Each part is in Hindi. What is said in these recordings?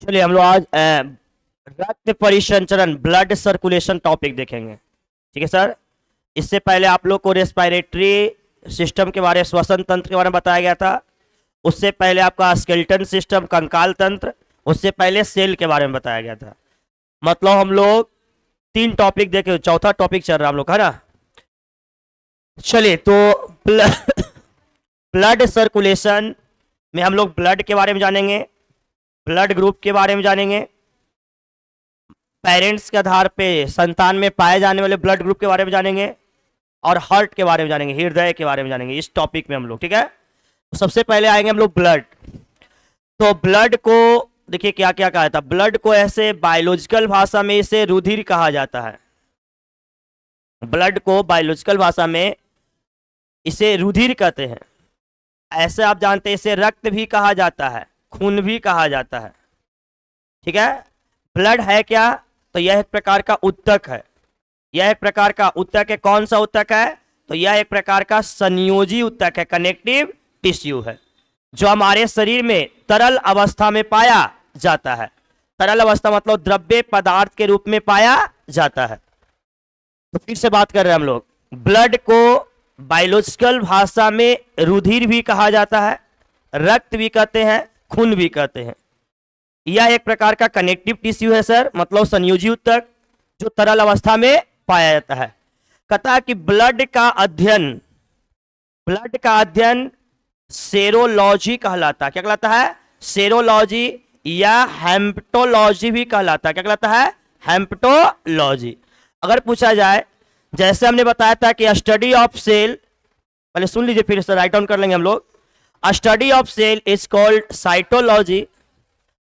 चलिए हम लोग आज रक्त परिसंचरण ब्लड सर्कुलेशन टॉपिक देखेंगे। ठीक है सर। इससे पहले आप लोग को रेस्पिरेटरी सिस्टम के बारे में, श्वसन तंत्र के बारे में बताया गया था। उससे पहले आपका स्केलेटन सिस्टम, कंकाल तंत्र। उससे पहले सेल के बारे में बताया गया था। मतलब हम लोग 3 टॉपिक देखे, चौथा टॉपिक चल रहा है हम लोग का, है ना। चलिए तो ब्लड सर्कुलेशन में हम लोग ब्लड के बारे में जानेंगे, ब्लड ग्रुप के बारे में जानेंगे, पेरेंट्स के आधार पे संतान में पाए जाने वाले ब्लड ग्रुप के बारे में जानेंगे, और हार्ट के बारे में जानेंगे, हृदय के बारे में जानेंगे इस टॉपिक में हम लोग। ठीक है। तो सबसे पहले आएंगे हम लोग ब्लड। तो ब्लड को देखिए क्या क्या कहा था। ब्लड को ऐसे बायोलॉजिकल भाषा में इसे रुधिर कहा जाता है। ब्लड को बायोलॉजिकल भाषा में इसे रुधिर कहते हैं। ऐसे आप जानते हैं इसे रक्त भी कहा जाता है, खून भी कहा जाता है। ठीक है। ब्लड है क्या? तो यह एक प्रकार का उत्तक है। यह एक प्रकार का उत्तक है। कौन सा उत्तक है? तो यह एक प्रकार का संयोजी उत्तक है, कनेक्टिव टिश्यू है, जो हमारे शरीर में तरल अवस्था में पाया जाता है। तरल अवस्था मतलब द्रव्य पदार्थ के रूप में पाया जाता है। तो फिर से बात कर रहे हैं हम लोग। ब्लड को बायोलॉजिकल भाषा में रुधिर भी कहा जाता है, रक्त भी कहते हैं, खून भी कहते हैं। यह एक प्रकार का कनेक्टिव टिश्यू है सर, मतलब संयोजी उत्तक, जो तरल अवस्था में पाया जाता है। कहता है कि ब्लड का अध्ययन सेरोलॉजी कहलाता है। क्या कहलाता है? सेरोलॉजी, या हेम्पटोलॉजी भी कहलाता है। क्या कहलाता है? हेम्पटोलॉजी। अगर पूछा जाए, जैसे हमने बताया था कि स्टडी ऑफ सेल, पहले सुन लीजिए फिर से राइट डाउन कर लेंगे हम लोग। Study of cell is called cytology.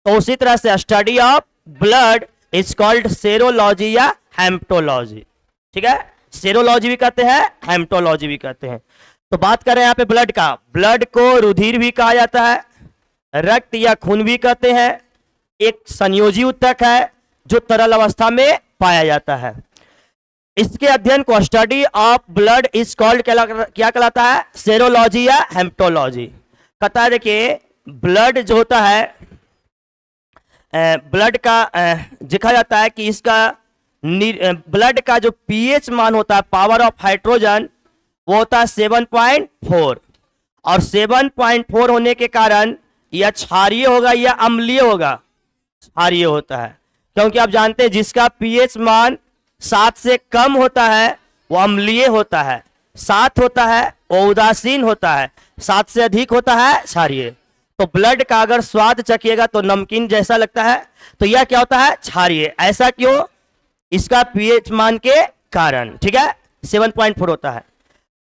तो उसी तरह से study of blood is called serology या हेम्पटोलॉजी। ठीक है। सेरोलॉजी भी कहते हैं, हेम्पटोलॉजी भी कहते हैं। तो बात कर रहे हैं यहाँ पे ब्लड का। ब्लड को रुधिर भी कहा जाता है, रक्त या खून भी कहते हैं। एक संयोजी उत्तक है जो तरल अवस्था में पाया जाता है। इसके अध्ययन को study of blood is called क्या कहलाता है? सेरोलॉजी या हेम्पटोलॉजी। कहता है देखिए, ब्लड जो होता है, ब्लड का देखा जाता है कि इसका ब्लड का जो पीएच मान होता है, पावर ऑफ हाइड्रोजन, वो होता है 7.4। और 7.4 होने के कारण यह क्षारीय होगा या अम्लीय होगा? क्षारीय होता है, क्योंकि आप जानते हैं जिसका पीएच मान 7 से कम होता है वो अम्लीय होता है, 7 होता है वो उदासीन होता है, 7 से अधिक होता है क्षारीय। तो ब्लड का अगर स्वाद चखिएगा तो नमकीन जैसा लगता है, तो यह क्या होता है? क्षारीय। ऐसा क्यों? इसका पीएच मान के कारण। ठीक है। 7.4 होता है।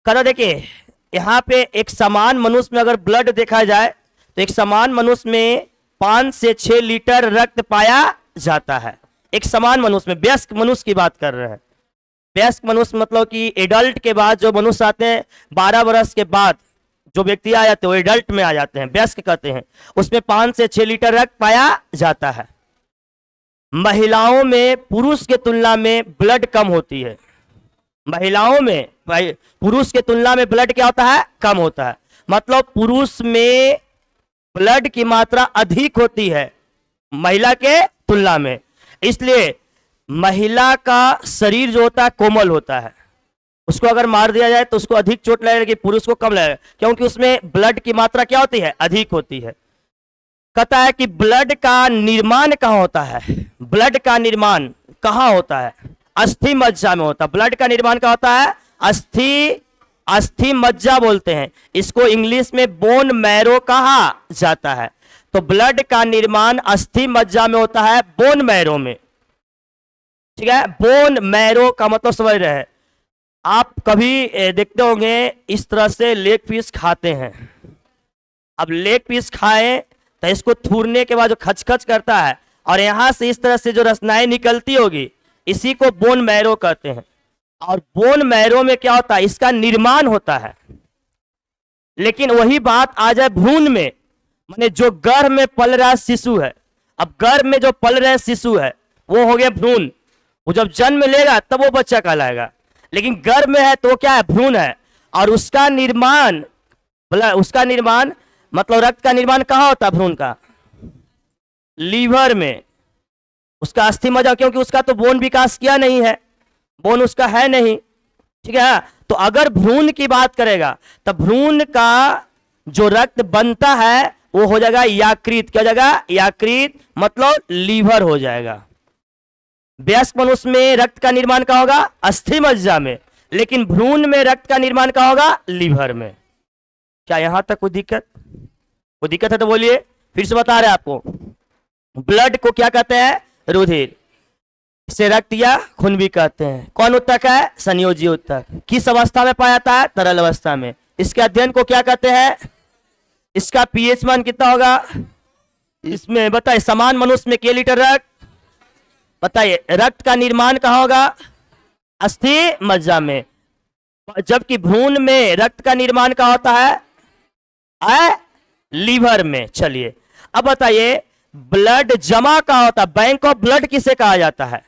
करो देखिए, यहाँ पे एक समान मनुष्य में अगर ब्लड देखा जाए तो एक समान मनुष्य में 5 से 6 लीटर रक्त पाया जाता है। एक समान मनुष्य में, वयस्क मनुष्य की बात कर रहे हैं। वयस्क मनुष्य मतलब कि एडल्ट के बाद जो मनुष्य आते हैं, 12 वर्ष के बाद जो व्यक्ति आ जाते हैं वो एडल्ट में आ जाते हैं, वयस्क कहते हैं। उसमें 5 से 6 लीटर रक्त पाया जाता है। महिलाओं में पुरुष के तुलना में ब्लड कम होती है। महिलाओं में पुरुष के तुलना में ब्लड क्या होता है? कम होता है। मतलब पुरुष में ब्लड की मात्रा अधिक होती है महिला के तुलना में। इसलिए महिला का शरीर जो होता है कोमल होता है। उसको अगर मार दिया जाए तो उसको अधिक चोट लगेगी, पुरुष को कम लगेगा, क्योंकि उसमें ब्लड की मात्रा क्या होती है? अधिक होती है। कहता है कि ब्लड का निर्माण कहाँ होता है? ब्लड का निर्माण कहाँ होता है? अस्थि मज्जा में होता है। ब्लड का निर्माण कहाँ होता है? अस्थि मज्जा बोलते हैं इसको, इंग्लिश में बोन मैरो कहा जाता है। तो ब्लड का निर्माण अस्थि मज्जा में होता है, बोन मैरो में। ठीक है। बोन मैरो का मतलब समझ रहे हैं आप। कभी देखते होंगे इस तरह से लेग पीस खाते हैं। अब लेग पीस खाएं तो इसको थूरने के बाद जो खचखच करता है और यहां से इस तरह से जो रसनाएं निकलती होगी, इसी को बोन मैरो कहते हैं। और बोन मैरो में क्या होता है? इसका निर्माण होता है। लेकिन वही बात आ जाए भ्रूण में, माने जो गर्भ में पल रहा शिशु है। अब गर्भ में जो पल रहे शिशु है वो हो गया भ्रूण। वो जब जन्म लेगा तब वो बच्चा कहलाएगा। लेकिन गर्भ में है तो वो क्या है? भ्रूण है। और उसका निर्माण मतलब रक्त का निर्माण कहाँ होता है? भ्रूण का। लीवर में उसका अस्थि मज्जा, क्योंकि उसका तो बोन विकास किया नहीं है, बोन उसका है नहीं, ठीक है। तो अगर भ्रूण की बात करेगा तो भ्रूण का जो रक्त बनता है वो हो जाएगा यकृत, क्या हो जाएगा, यकृत, मतलब लीवर हो जाएगा। वयस्क मनुष्य में रक्त का निर्माण कहाँ होगा, अस्थि मज्जा में, लेकिन भ्रूण में रक्त का निर्माण कहाँ होगा, लीवर में। क्या यहां तक कोई दिक्कत है तो बोलिए, फिर से बता रहे हैं आपको। ब्लड को क्या कहते हैं, रुधिर, इसे रक्त या खून भी कहते हैं। कौन उत्तक है, संयोजी उत्तक। किस अवस्था में पाया जाता है, तरल अवस्था में। इसके अध्ययन को क्या कहते हैं, इसका पीएच मान कितना होगा, इसमें बताइए समान मनुष्य में के लीटर रक्त, बताइए रक्त का निर्माण कहाँ होगा, अस्थि मज्जा में, जबकि भ्रूण में रक्त का निर्माण कहाँ होता है, लीवर में। चलिए अब बताइए ब्लड जमा कहाँ होता है, बैंक ऑफ ब्लड किसे कहा जाता है,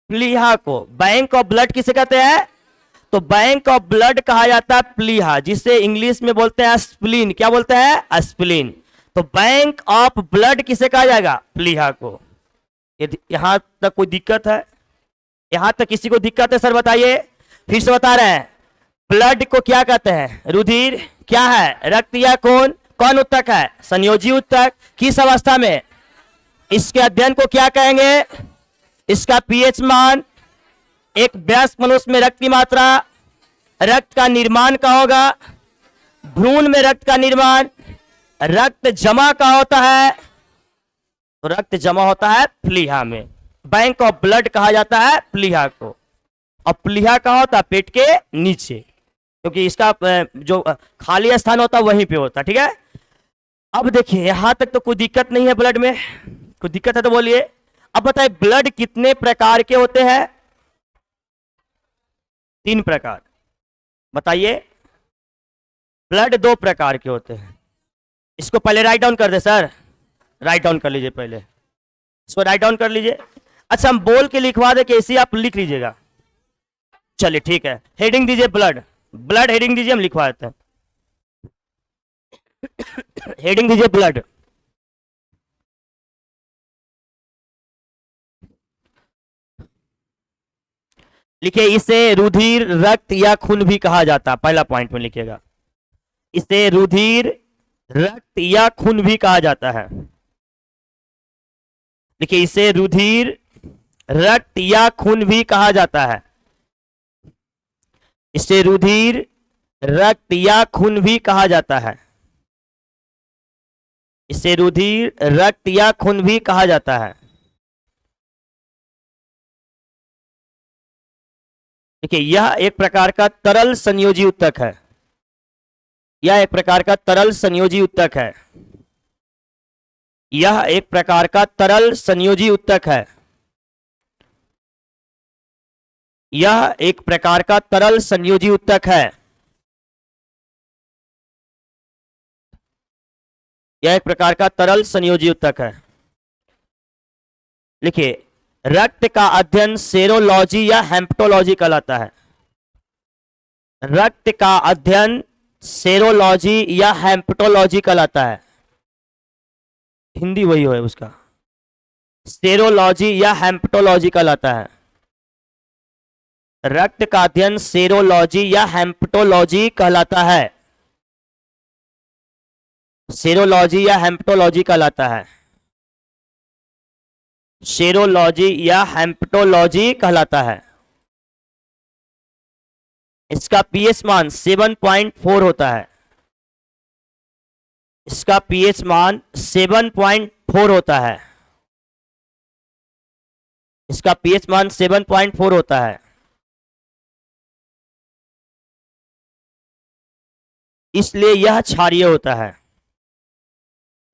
प्लीहा को बैंक ऑफ ब्लड किसे कहते हैं, तो बैंक ऑफ ब्लड कहा जाता है प्लीहा, जिसे इंग्लिश में बोलते हैं स्प्लीन, क्या बोलते हैं, स्प्लीन। तो बैंक ऑफ ब्लड किसे कहा जाएगा, प्लीहा को। यहां तक कोई दिक्कत है, यहां तक किसी को दिक्कत है सर बताइए, फिर से बता रहे हैं। ब्लड को क्या कहते हैं, रुधिर, क्या है, रक्त या खून। कौन उत्तक है, संयोजी उत्तक। किस अवस्था में, इसके अध्ययन को क्या कहेंगे, इसका पीएच मान, एक वयस्क मनुष्य में रक्त की मात्रा, रक्त का निर्माण का होगा, भ्रूण में रक्त का निर्माण, रक्त जमा का होता है, तो रक्त जमा होता है प्लीहा में। बैंक ऑफ ब्लड कहा जाता है प्लीहा को, और प्लीहा कहाँ होता है, पेट के नीचे, क्योंकि इसका जो खाली स्थान होता है वहीं पे होता है, ठीक है। अब देखिए यहां तक तो कोई दिक्कत नहीं है, ब्लड में कोई दिक्कत है तो बोलिए। अब बताइए ब्लड कितने प्रकार के होते हैं, 3 प्रकार, बताइए। ब्लड 2 प्रकार के होते हैं, इसको पहले राइट डाउन कर दे सर, राइट डाउन कर लीजिए पहले, इसको राइट डाउन कर लीजिए। अच्छा हम बोल के लिखवा दे कि ऐसे आप लिख लीजिएगा, चलिए ठीक है। हेडिंग दीजिए ब्लड, ब्लड हेडिंग दीजिए, हम लिखवा देते हैं। हेडिंग दीजिए ब्लड। लिखिए इसे रुधिर, रक्त या खून भी कहा जाता है, पहला पॉइंट में लिखिएगा, इसे रुधिर, रक्त या खून भी कहा जाता है। देखिए इसे रुधिर, रक्त या खून भी कहा जाता है, इसे रुधिर, रक्त या खून भी कहा जाता है, इसे रुधिर, रक्त या खून भी कहा जाता है। देखिए यह एक प्रकार का तरल संयोजी उत्तक है, यह एक प्रकार का तरल संयोजी उत्तक है, यह एक प्रकार का तरल संयोजी उत्तक है, यह एक प्रकार का तरल संयोजी उत्तक है, यह एक प्रकार का तरल संयोजी उत्तक है। लिखिए रक्त का अध्ययन सेरोलॉजी या हेम्पटोलॉजी कहलाता है, रक्त का अध्ययन सेरोलॉजी या हेम्पटोलॉजी कहलाता है, हिंदी वही है उसका, सेरोलॉजी या हेम्पटोलॉजी कहलाता है। रक्त का अध्ययन सेरोलॉजी या हेम्पटोलॉजी कहलाता है, सेरोलॉजी या हेम्पटोलॉजी कहलाता है, सेरोलॉजी या हेम्पटोलॉजी कहलाता है। इसका पीएच मान 7.4 होता है, इसका पीएच मान 7.4 होता है, इसका पीएच मान 7.4 होता है। इसलिए यह क्षारीय होता है,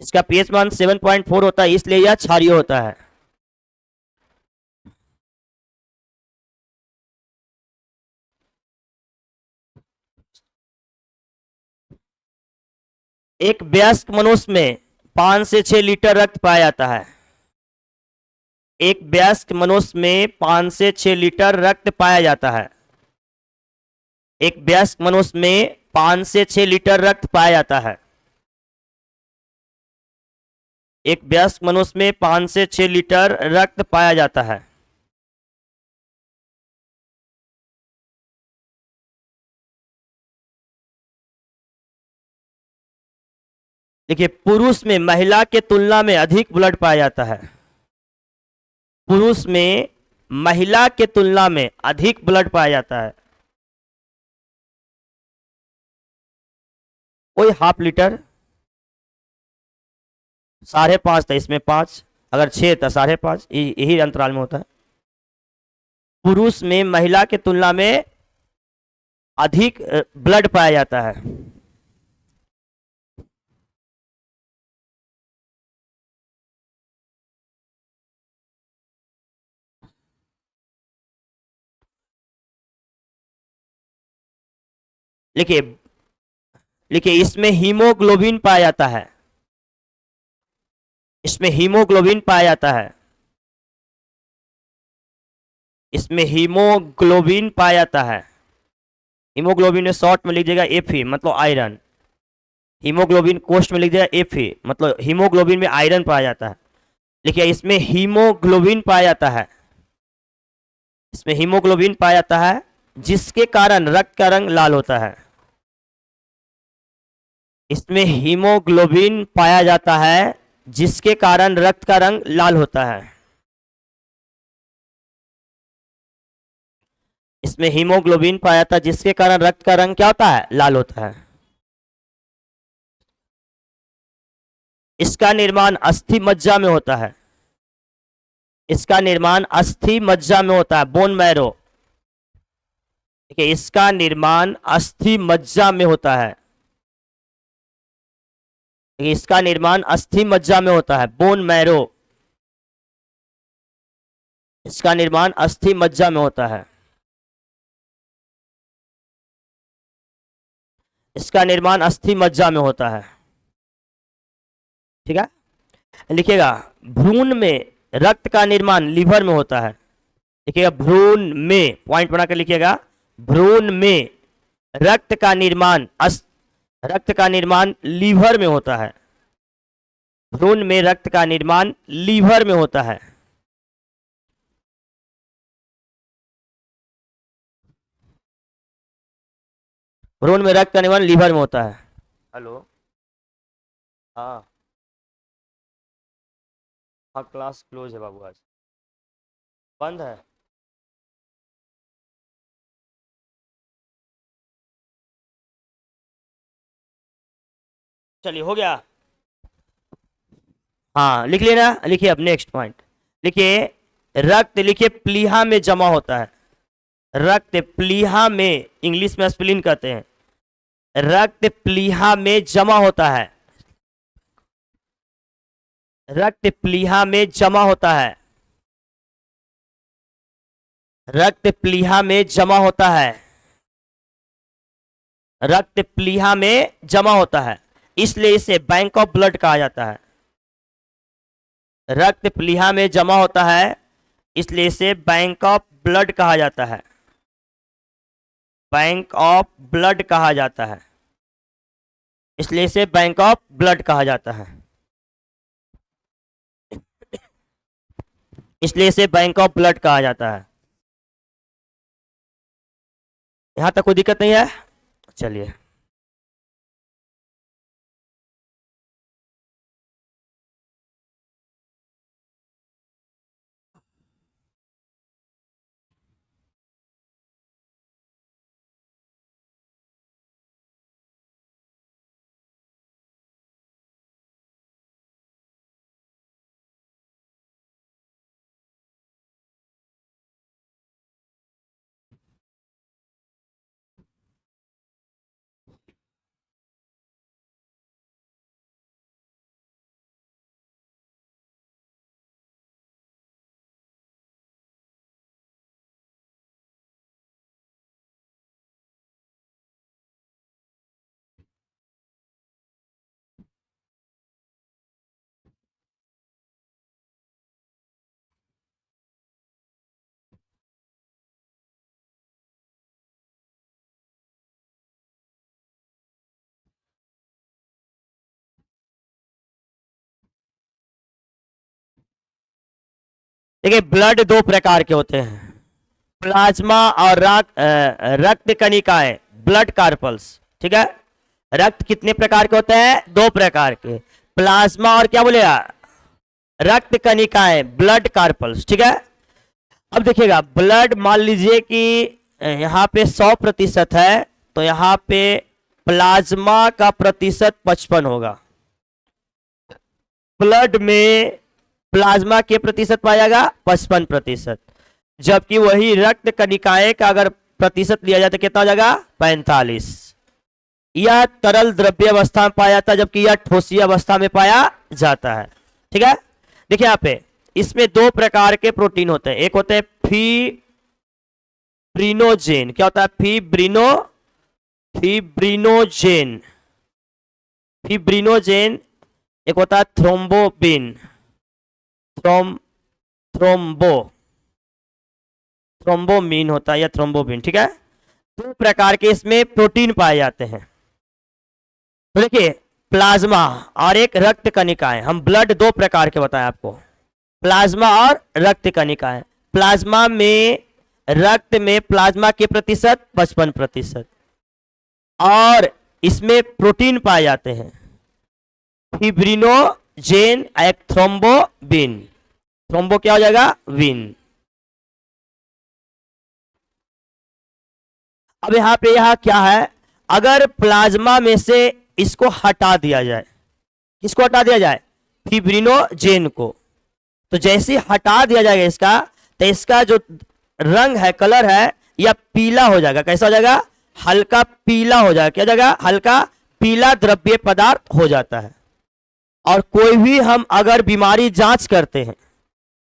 इसका पीएच मान 7.4 होता है, इसलिए यह क्षारीय होता है। एक वयस्क मनुष्य में 5 से 6 लीटर रक्त पाया जाता है, एक वयस्क मनुष्य में 5 से 6 लीटर रक्त पाया जाता है, एक वयस्क मनुष्य में 5 से 6 लीटर रक्त पाया जाता है, एक वयस्क मनुष्य में 5 से 6 लीटर रक्त पाया जाता है। देखिए, पुरुष में महिला के तुलना में अधिक ब्लड पाया जाता है। पुरुष में महिला के तुलना में अधिक ब्लड पाया जाता है। कोई हाफ लीटर, 5.5 था, इसमें 5, अगर 6 था 5.5, यही अंतराल में होता है। पुरुष में महिला के तुलना में अधिक ब्लड पाया जाता है। लिखिए, लिखिए, इसमें हीमोग्लोबिन पाया जाता है। इसमें हीमोग्लोबिन पाया जाता है। इसमें हीमोग्लोबिन पाया जाता है। हीमोग्लोबिन में शॉर्ट में लिख देगा Fe, मतलब आयरन। हीमोग्लोबिन कोष्ठ में लिख देगा Fe, मतलब हीमोग्लोबिन में आयरन पाया जाता है। देखिए, इसमें हीमोग्लोबिन पाया जाता है। इसमें हीमोग्लोबिन पाया जाता है, जिसके कारण रक्त का रंग लाल होता है। इसमें हीमोग्लोबिन पाया जाता है, जिसके कारण रक्त का रंग लाल होता है। इसमें हीमोग्लोबिन पाया जाता है, जिसके कारण रक्त का रंग क्या होता है? लाल होता है। इसका निर्माण अस्थि मज्जा में होता है। इसका निर्माण अस्थि मज्जा में होता है, बोन मैरो। देखिए, इसका निर्माण अस्थि मज्जा में होता है। देखिए, इसका निर्माण अस्थि मज्जा में होता है, बोन मैरो। इसका निर्माण अस्थि मज्जा में होता है। इसका निर्माण अस्थि मज्जा में होता है। ठीक है, लिखिएगा, भ्रूण में रक्त का निर्माण लीवर में होता है। लिखिएगा, भ्रूण में, पॉइंट बनाकर लिखिएगा, भ्रूण में रक्त का निर्माण लीवर में होता है। भ्रूण में रक्त का निर्माण लीवर में होता है। भ्रूण में रक्त का निर्माण लीवर में होता है। हेलो, हाँ हाँ, क्लास क्लोज है बाबू, आज बंद है। चलिए, हो गया। हाँ, लिख लेना। लिखिए, अब नेक्स्ट पॉइंट लिखिए, रक्त, लिखिए, प्लीहा में जमा होता है। रक्त प्लीहा में, इंग्लिश में स्प्लीन कहते हैं। रक्त प्लीहा में जमा होता है। रक्त प्लीहा में जमा होता है। रक्त प्लीहा में जमा होता है। रक्त प्लीहा में जमा होता है, इसलिए इसे बैंक ऑफ ब्लड कहा जाता है। रक्त प्लीहा में जमा होता है, इसलिए इसे बैंक ऑफ ब्लड कहा जाता है। बैंक ऑफ ब्लड कहा जाता है, इसलिए इसे बैंक ऑफ ब्लड कहा जाता है। इसलिए इसे बैंक ऑफ ब्लड कहा जाता है। यहां तक कोई दिक्कत नहीं है? चलिए। देखिए ब्लड दो प्रकार के होते हैं, प्लाज्मा और रक्त कणिकाएं, ब्लड कार्पल्स। ठीक है, रक्त कितने प्रकार के होते हैं? दो प्रकार के, प्लाज्मा और क्या बोलेगा, रक्त कणिकाएं, ब्लड कार्पल्स। ठीक है, अब देखिएगा ब्लड, मान लीजिए कि यहाँ पे 100% है, तो यहाँ पे प्लाज्मा का प्रतिशत 55 होगा। ब्लड में प्लाज्मा के प्रतिशत पाएगा 55%, जबकि वही रक्त कणिकाएं का अगर प्रतिशत लिया जाए तो कितना हो जाएगा? 45। यह तरल द्रव्य अवस्था में पाया जाता है, जबकि यह ठोसीय अवस्था में पाया जाता है। ठीक है, देखिए यहाँ पे इसमें दो प्रकार के प्रोटीन होते हैं, एक होते हैं फिब्रिनोजेन। क्या होता है? फिब्रिनोजेन। फिब्रिनोजेन, एक होता है थ्रोम्बोबिन, थ्रोम्बोमिन होता है या थ्रोम्बोबिन। ठीक है, दो प्रकार के इसमें प्रोटीन पाए जाते हैं। तो देखिए प्लाज्मा और एक रक्त कणिकाएं, हम ब्लड दो प्रकार के बताएं आपको, प्लाज्मा और रक्त कणिकाएं। प्लाज्मा में, रक्त में प्लाज्मा के प्रतिशत 55%, और इसमें प्रोटीन पाए जाते हैं फिब्रिनोजेन, एक थ्रोम्बोबिन। थ्रोम्बो क्या हो जाएगा? विन। अब यहाँ पे यह क्या है, अगर प्लाज्मा में से इसको हटा दिया जाए, किसको हटा दिया जाए? फिब्रिनोजेन को। तो जैसे ही हटा दिया जाएगा इसका, तो इसका जो रंग है, कलर है, यह पीला हो जाएगा। कैसा हो जाएगा? हल्का पीला हो जाएगा। क्या हो जाएगा? हल्का पीला द्रव्य पदार्थ हो जाता है। और कोई भी हम अगर बीमारी जांच करते हैं,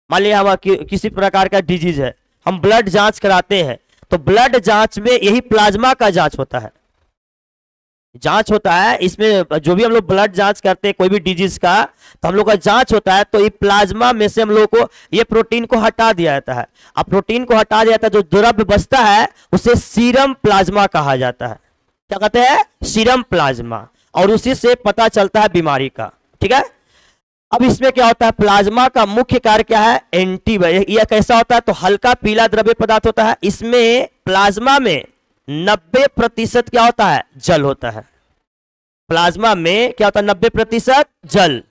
मान लिया हम किसी प्रकार का डिजीज है, हम ब्लड जांच कराते हैं, तो ब्लड जांच में यही प्लाज्मा का जांच होता है, जांच होता है। इसमें जो भी हम लोग ब्लड जांच करते हैं कोई भी डिजीज का, तो हम लोग का जांच होता है, तो ये प्लाज्मा में से हम लोग को ये प्रोटीन को हटा दिया जाता है। अब प्रोटीन को हटा दिया जाता है, जो द्रव्य बचता है उसे सीरम प्लाज्मा कहा जाता है। क्या कहते हैं? Serum plasma. और उसी से पता चलता है बीमारी का। ठीक है, अब इसमें क्या होता है, प्लाज्मा का मुख्य कार्य क्या है? एंटीबॉडी। यह कैसा होता है? तो हल्का पीला द्रव्य पदार्थ होता है। इसमें प्लाज्मा में 90% क्या होता है? जल होता है। प्लाज्मा में क्या होता है? 90% जल,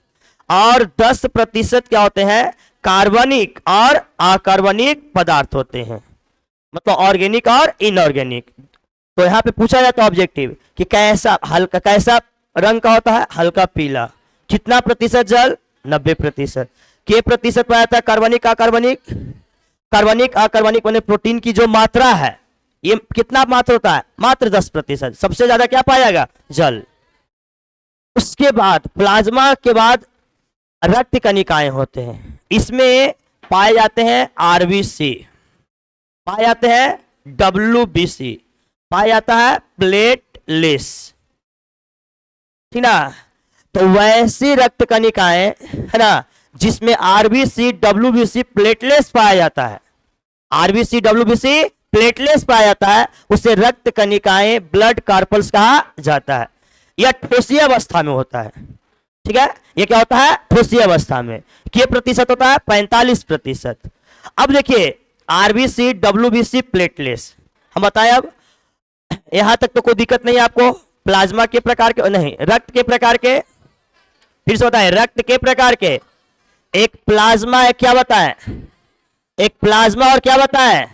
और 10% क्या होते हैं? कार्बनिक और अकार्बनिक पदार्थ होते हैं, मतलब ऑर्गेनिक और इनऑर्गेनिक। तो यहां पे पूछा जाता है ऑब्जेक्टिव कि कैसा हल्का, कैसा रंग का होता है? हल्का पीला। कितना प्रतिशत जल? 90%। के प्रतिशत पाया जाता है? कार्बनिक अकार्बनिक। कार्बनिक अकार्बनिक माने प्रोटीन की जो मात्रा है, ये कितना मात्रा होता है? मात्र 10%। सबसे ज्यादा क्या पाया जाएगा? जल। उसके बाद प्लाज्मा के बाद रक्त कणिकाएं होते हैं, इसमें पाए जाते हैं आरबीसी, पाए जाते हैं डब्ल्यूबीसी, पाया जाता है प्लेटलेस। ठीक ना, तो वैसी रक्त कणिकाएं है ना, जिसमें आरबीसी डब्ल्यूबीसी प्लेटलेस पाया जाता है, आरबीसी डब्ल्यूबीसी प्लेटलेस पाया जाता है, उसे रक्त कणिकाएं, ब्लड कार्पल्स कहा जाता है। यह ठोसीय अवस्था में होता है। ठीक है, यह क्या होता है? ठोसीय अवस्था में। कितने प्रतिशत होता है? 45%। अब देखिए आरबीसी डब्ल्यूबीसी प्लेटलेस हम बताएं। अब यहां तक तो कोई दिक्कत नहीं है आपको? प्लाज्मा के प्रकार के नहीं, रक्त के प्रकार के, फिर से बताएं, रक्त के प्रकार के, एक प्लाज्मा है, क्या बताएं? एक प्लाज्मा और क्या बताएं?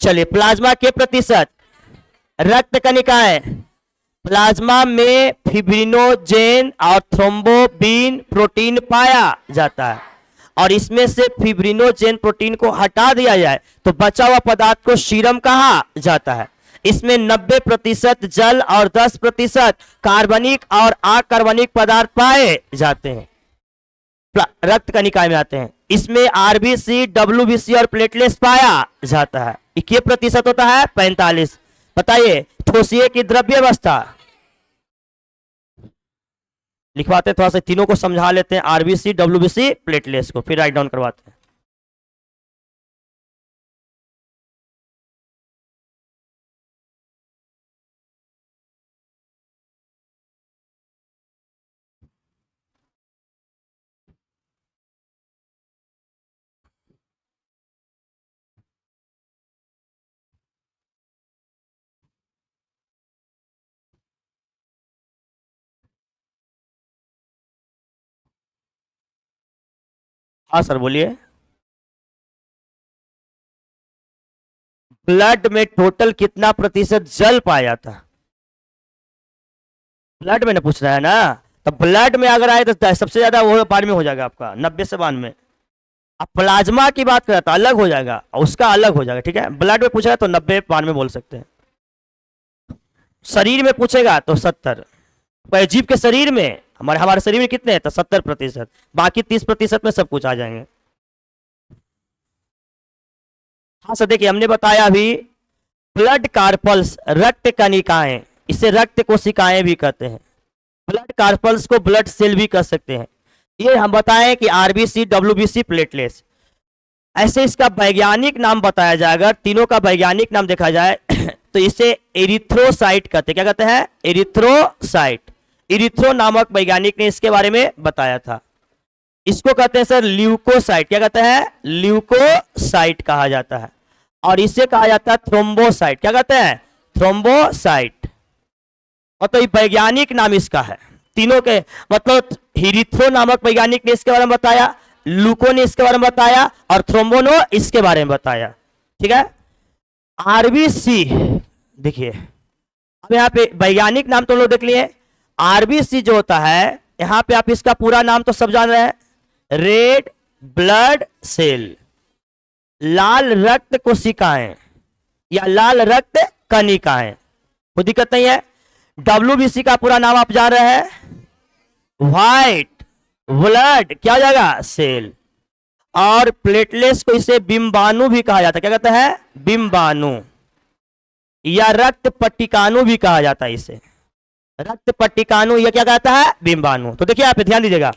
चलिए प्लाज्मा के प्रतिशत, रक्त कणिकाएं, प्लाज्मा में फिब्रिनोजेन और थ्रोम्बोबिन प्रोटीन पाया जाता है, और इसमें से फिब्रिनोजेन प्रोटीन को हटा दिया जाए तो बचा हुआ पदार्थ को सीरम कहा जाता है। इसमें 90% जल और 10% कार्बनिक और अकार्बनिक पदार्थ पाए जाते हैं, रक्त कणिकाएं में आते हैं। इसमें आरबीसी डब्ल्यूबीसी और प्लेटलेट्स पाया जाता है। कितने प्रतिशत होता है? 45। बताइए ठोसिए की द्रव्य अवस्था लिखवाते हैं, थोड़ा सा तीनों को समझा लेते हैं, आरबीसी डब्ल्यूबीसी प्लेटलेट्स को, फिर राइट डाउन करवाते हैं। हाँ सर बोलिए। ब्लड में टोटल कितना प्रतिशत जल पाया जाता है? ब्लड में ना पूछ रहा है ना, तो ब्लड में अगर आए तो सबसे ज्यादा वो 92 हो जाएगा आपका, 90 से 92। अब प्लाज्मा की बात करें तो अलग हो जाएगा, उसका अलग हो जाएगा, ठीक है। ब्लड में पूछेगा तो 90 92 बोल सकते हैं। शरीर में पूछेगा तो 70। जीव के शरीर में, हमारे हमारे शरीर में कितने हैं तो 70%, बाकी 30% में सब कुछ आ जाएंगे। हाँ सर देखिए, हमने बताया अभी ब्लड कार्पल्स, रक्त कणिकाएं, इसे रक्त कोशिकाएं भी कहते हैं। ब्लड कार्पल्स को ब्लड सेल भी कह सकते हैं। ये हम बताएं कि आरबीसी, डब्ल्यूबीसी, प्लेटलेट्स, ऐसे इसका वैज्ञानिक नाम बताया जाएगा, तीनों का वैज्ञानिक नाम देखा जाए तो इसे एरिथ्रोसाइट कहते हैं। क्या कहते हैं? एरिथ्रोसाइट। इरिथ्रो नामक वैज्ञानिक ने इसके बारे में बताया था। इसको कहते हैं सर ल्यूकोसाइट। क्या कहते हैं? ल्यूकोसाइट कहा जाता है। और इसे कहा जाता है थ्रोम्बोसाइट। क्या कहते हैं? थ्रोम्बोसाइट। मतलब वैज्ञानिक नाम इसका है तीनों के। मतलब हिरिथ्रो नामक वैज्ञानिक ने इसके बारे में बताया, लूको ने इसके बारे में बताया, और थ्रोम्बोनो इसके बारे में बताया, ठीक है। आरबीसी देखिए, अब यहाँ पे वैज्ञानिक नाम तो लोग देख लिए। आरबीसी जो होता है, यहां पे आप इसका पूरा नाम तो सब जान रहे हैं, रेड ब्लड सेल, लाल रक्त कोशिकाएं या लाल रक्त कणिकाएं, कोई दिक्कत नहीं है। डब्ल्यूबीसी का पूरा नाम आप जान रहे हैं, व्हाइट ब्लड क्या हो जाएगा? सेल। और प्लेटलेट्स को इसे बिंबाणु भी कहा जाता है। क्या कहता है? बिंबाणु या रक्त पट्टिकाणु भी कहा जाता है इसे। रक्त पट्टिकाणु या क्या कहता है? बिंबाणु। तो देखिए आप ध्यान दीजिएगा,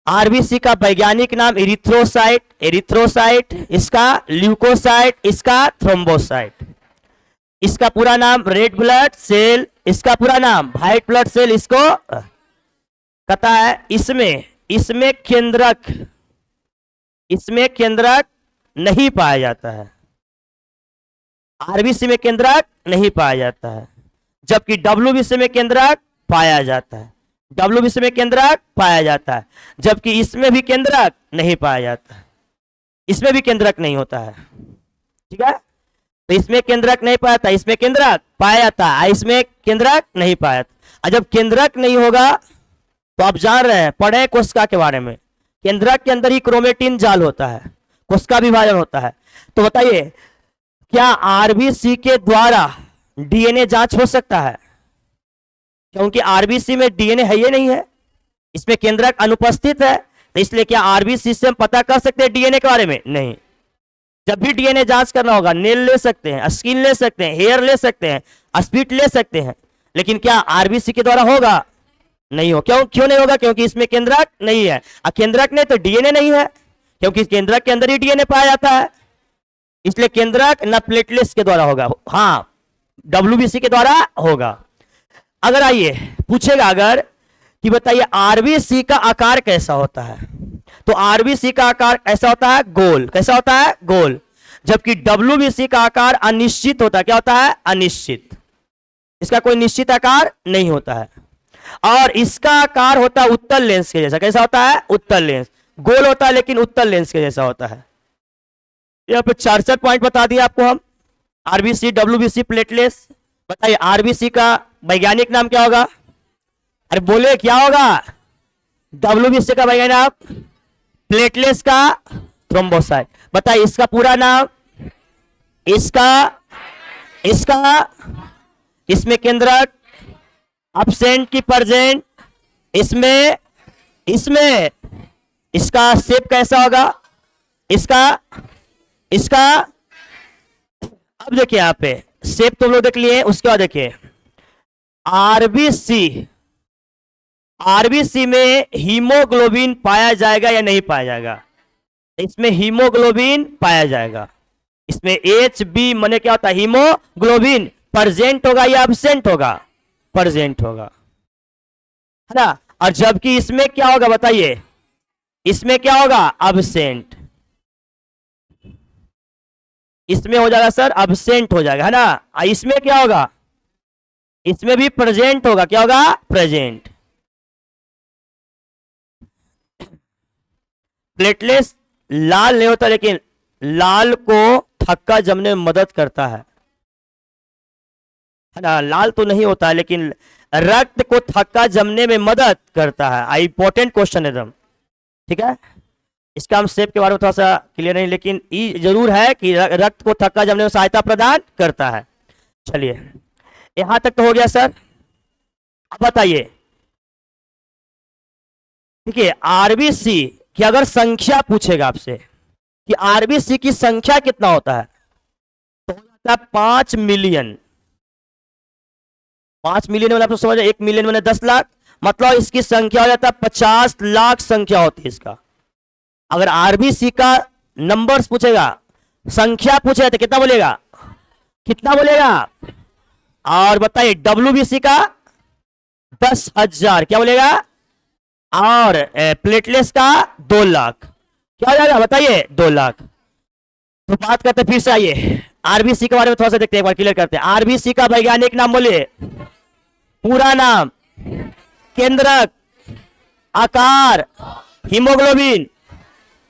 आरबीसी का वैज्ञानिक नाम एरिथ्रोसाइट, एरिथ्रोसाइट, इसका ल्यूकोसाइट, इसका थ्रोम्बोसाइट, इसका पूरा नाम रेड ब्लड सेल, इसका पूरा नाम व्हाइट ब्लड सेल। इसको कहता है, इसमें केंद्रक नहीं पाया जाता है। आरबीसी में केंद्रक नहीं पाया जाता है, जबकि डब्ल्यूबीसी में केंद्रक पाया जाता है। डब्ल्यूबीसी में केंद्रक पाया जाता है, जबकि इसमें भी केंद्रक नहीं पाया जाता है। इसमें भी केंद्रक नहीं होता है, ठीक है। तो इसमें केंद्रक नहीं पाया जाता, इसमें केंद्रक पाया जाता है, इसमें केंद्रक नहीं पाया जाता। जब केंद्रक नहीं होगा तो आप जान रहे हैं, पढ़े कोशिका के बारे में, केंद्रक के अंदर ही क्रोमेटिन जाल होता है, कोशिका विभाजन होता है। तो बताइए, क्या आरबीसी के द्वारा डीएनए जांच हो सकता है? क्योंकि आरबीसी में डीएनए है ही नहीं है, इसमें केंद्रक अनुपस्थित है, तो इसलिए क्या आरबीसी से हम पता कर सकते हैं डीएनए के बारे में? नहीं। जब भी डीएनए जांच करना होगा, नेल ले सकते हैं, स्किन ले सकते हैं, हेयर ले सकते हैं, स्पीट ले सकते हैं, लेकिन क्या आरबीसी के द्वारा होगा? नहीं हो। क्यों नहीं होगा? क्योंकि इसमें केंद्रक नहीं है। केंद्रक नहीं तो डीएनए नहीं है, क्योंकि केंद्रक के अंदर ही डीएनए पाया जाता है, इसलिए केंद्रक न प्लेटलेट्स के द्वारा होगा, हाँ डब्ल्यूबीसी के द्वारा होगा। अगर आइए पूछेगा अगर कि बताइए आरबीसी का आकार कैसा होता है, तो आरबीसी का आकार ऐसा होता है गोल। कैसा होता है? गोल। जबकि डब्ल्यूबीसी का आकार अनिश्चित होता है। क्या होता है? अनिश्चित। इसका कोई निश्चित आकार नहीं होता है, और इसका आकार होता है उत्तल लेंस के जैसा। कैसा होता है? उत्तल लेंस। गोल होता है लेकिन उत्तल लेंस के जैसा होता है। यहाँ पे 4 पॉइंट बता दिया आपको हम, आरबीसी, डब्ल्यूबीसी, प्लेटलेट्स। बताइए आरबीसी का वैज्ञानिक नाम क्या होगा? अरे बोले क्या होगा? डब्ल्यूबीसी का वैज्ञानिक नाम, प्लेटलेट्स का थ्रोम्बोसाइट। बताइए इसका पूरा नाम, इसमें केंद्रक, एब्सेंट की प्रेजेंट, इसमें इसका शेप कैसा होगा? इसका अब देखिए यहाँ पे शेप तो लोग देख लिए। उसके बाद देखिए आरबीसी में हीमोग्लोबिन पाया जाएगा या नहीं पाया जाएगा? इसमें हीमोग्लोबिन पाया जाएगा। इसमें एच बी माने क्या होता है? हीमोग्लोबिन। प्रेजेंट होगा या एब्सेंट होगा? प्रेजेंट होगा, है ना। और जबकि इसमें क्या होगा बताइए? इसमें क्या होगा? एब्सेंट। इसमें हो जाएगा सर एब्सेंट हो जाएगा, है ना। इसमें क्या होगा? इसमें भी प्रेजेंट होगा। क्या होगा? प्रेजेंट। प्लेटलेट्स लाल नहीं होता, लेकिन लाल को थक्का जमने में मदद करता है ना। लाल तो नहीं होता है, लेकिन रक्त को थक्का जमने में मदद करता है। इंपॉर्टेंट क्वेश्चन एकदम, ठीक है। इसका हम शेप के बारे में थोड़ा सा क्लियर नहीं, लेकिन ये जरूर है कि रक्त को थक्का जमने में सहायता प्रदान करता है। चलिए, यहां तक तो हो गया सर। अब बताइए, देखिए आरबीसी की अगर संख्या पूछेगा आपसे कि आरबीसी की संख्या कितना होता है, तो हो जाता है 5 मिलियन। 5 मिलियन वाला आपको समझ, 1 मिलियन मैंने 10 लाख, मतलब इसकी संख्या हो जाता है 50 लाख संख्या होती है इसका। अगर आरबीसी का नंबर्स पूछेगा, संख्या पूछेगा, तो कितना बोलेगा, कितना बोलेगा। और बताइए डब्ल्यूबीसी का 10,000 क्या बोलेगा, और प्लेटलेट्स का 2 लाख क्या हो जाएगा, बताइए 2 लाख। तो बात करते फिर से, आइए आरबीसी के बारे में थोड़ा सा देखते हैं, एक बार क्लियर करते हैं। आरबीसी का वैज्ञानिक नाम बोलिए, पूरा नाम, केंद्रक, आकार, हीमोग्लोबिन,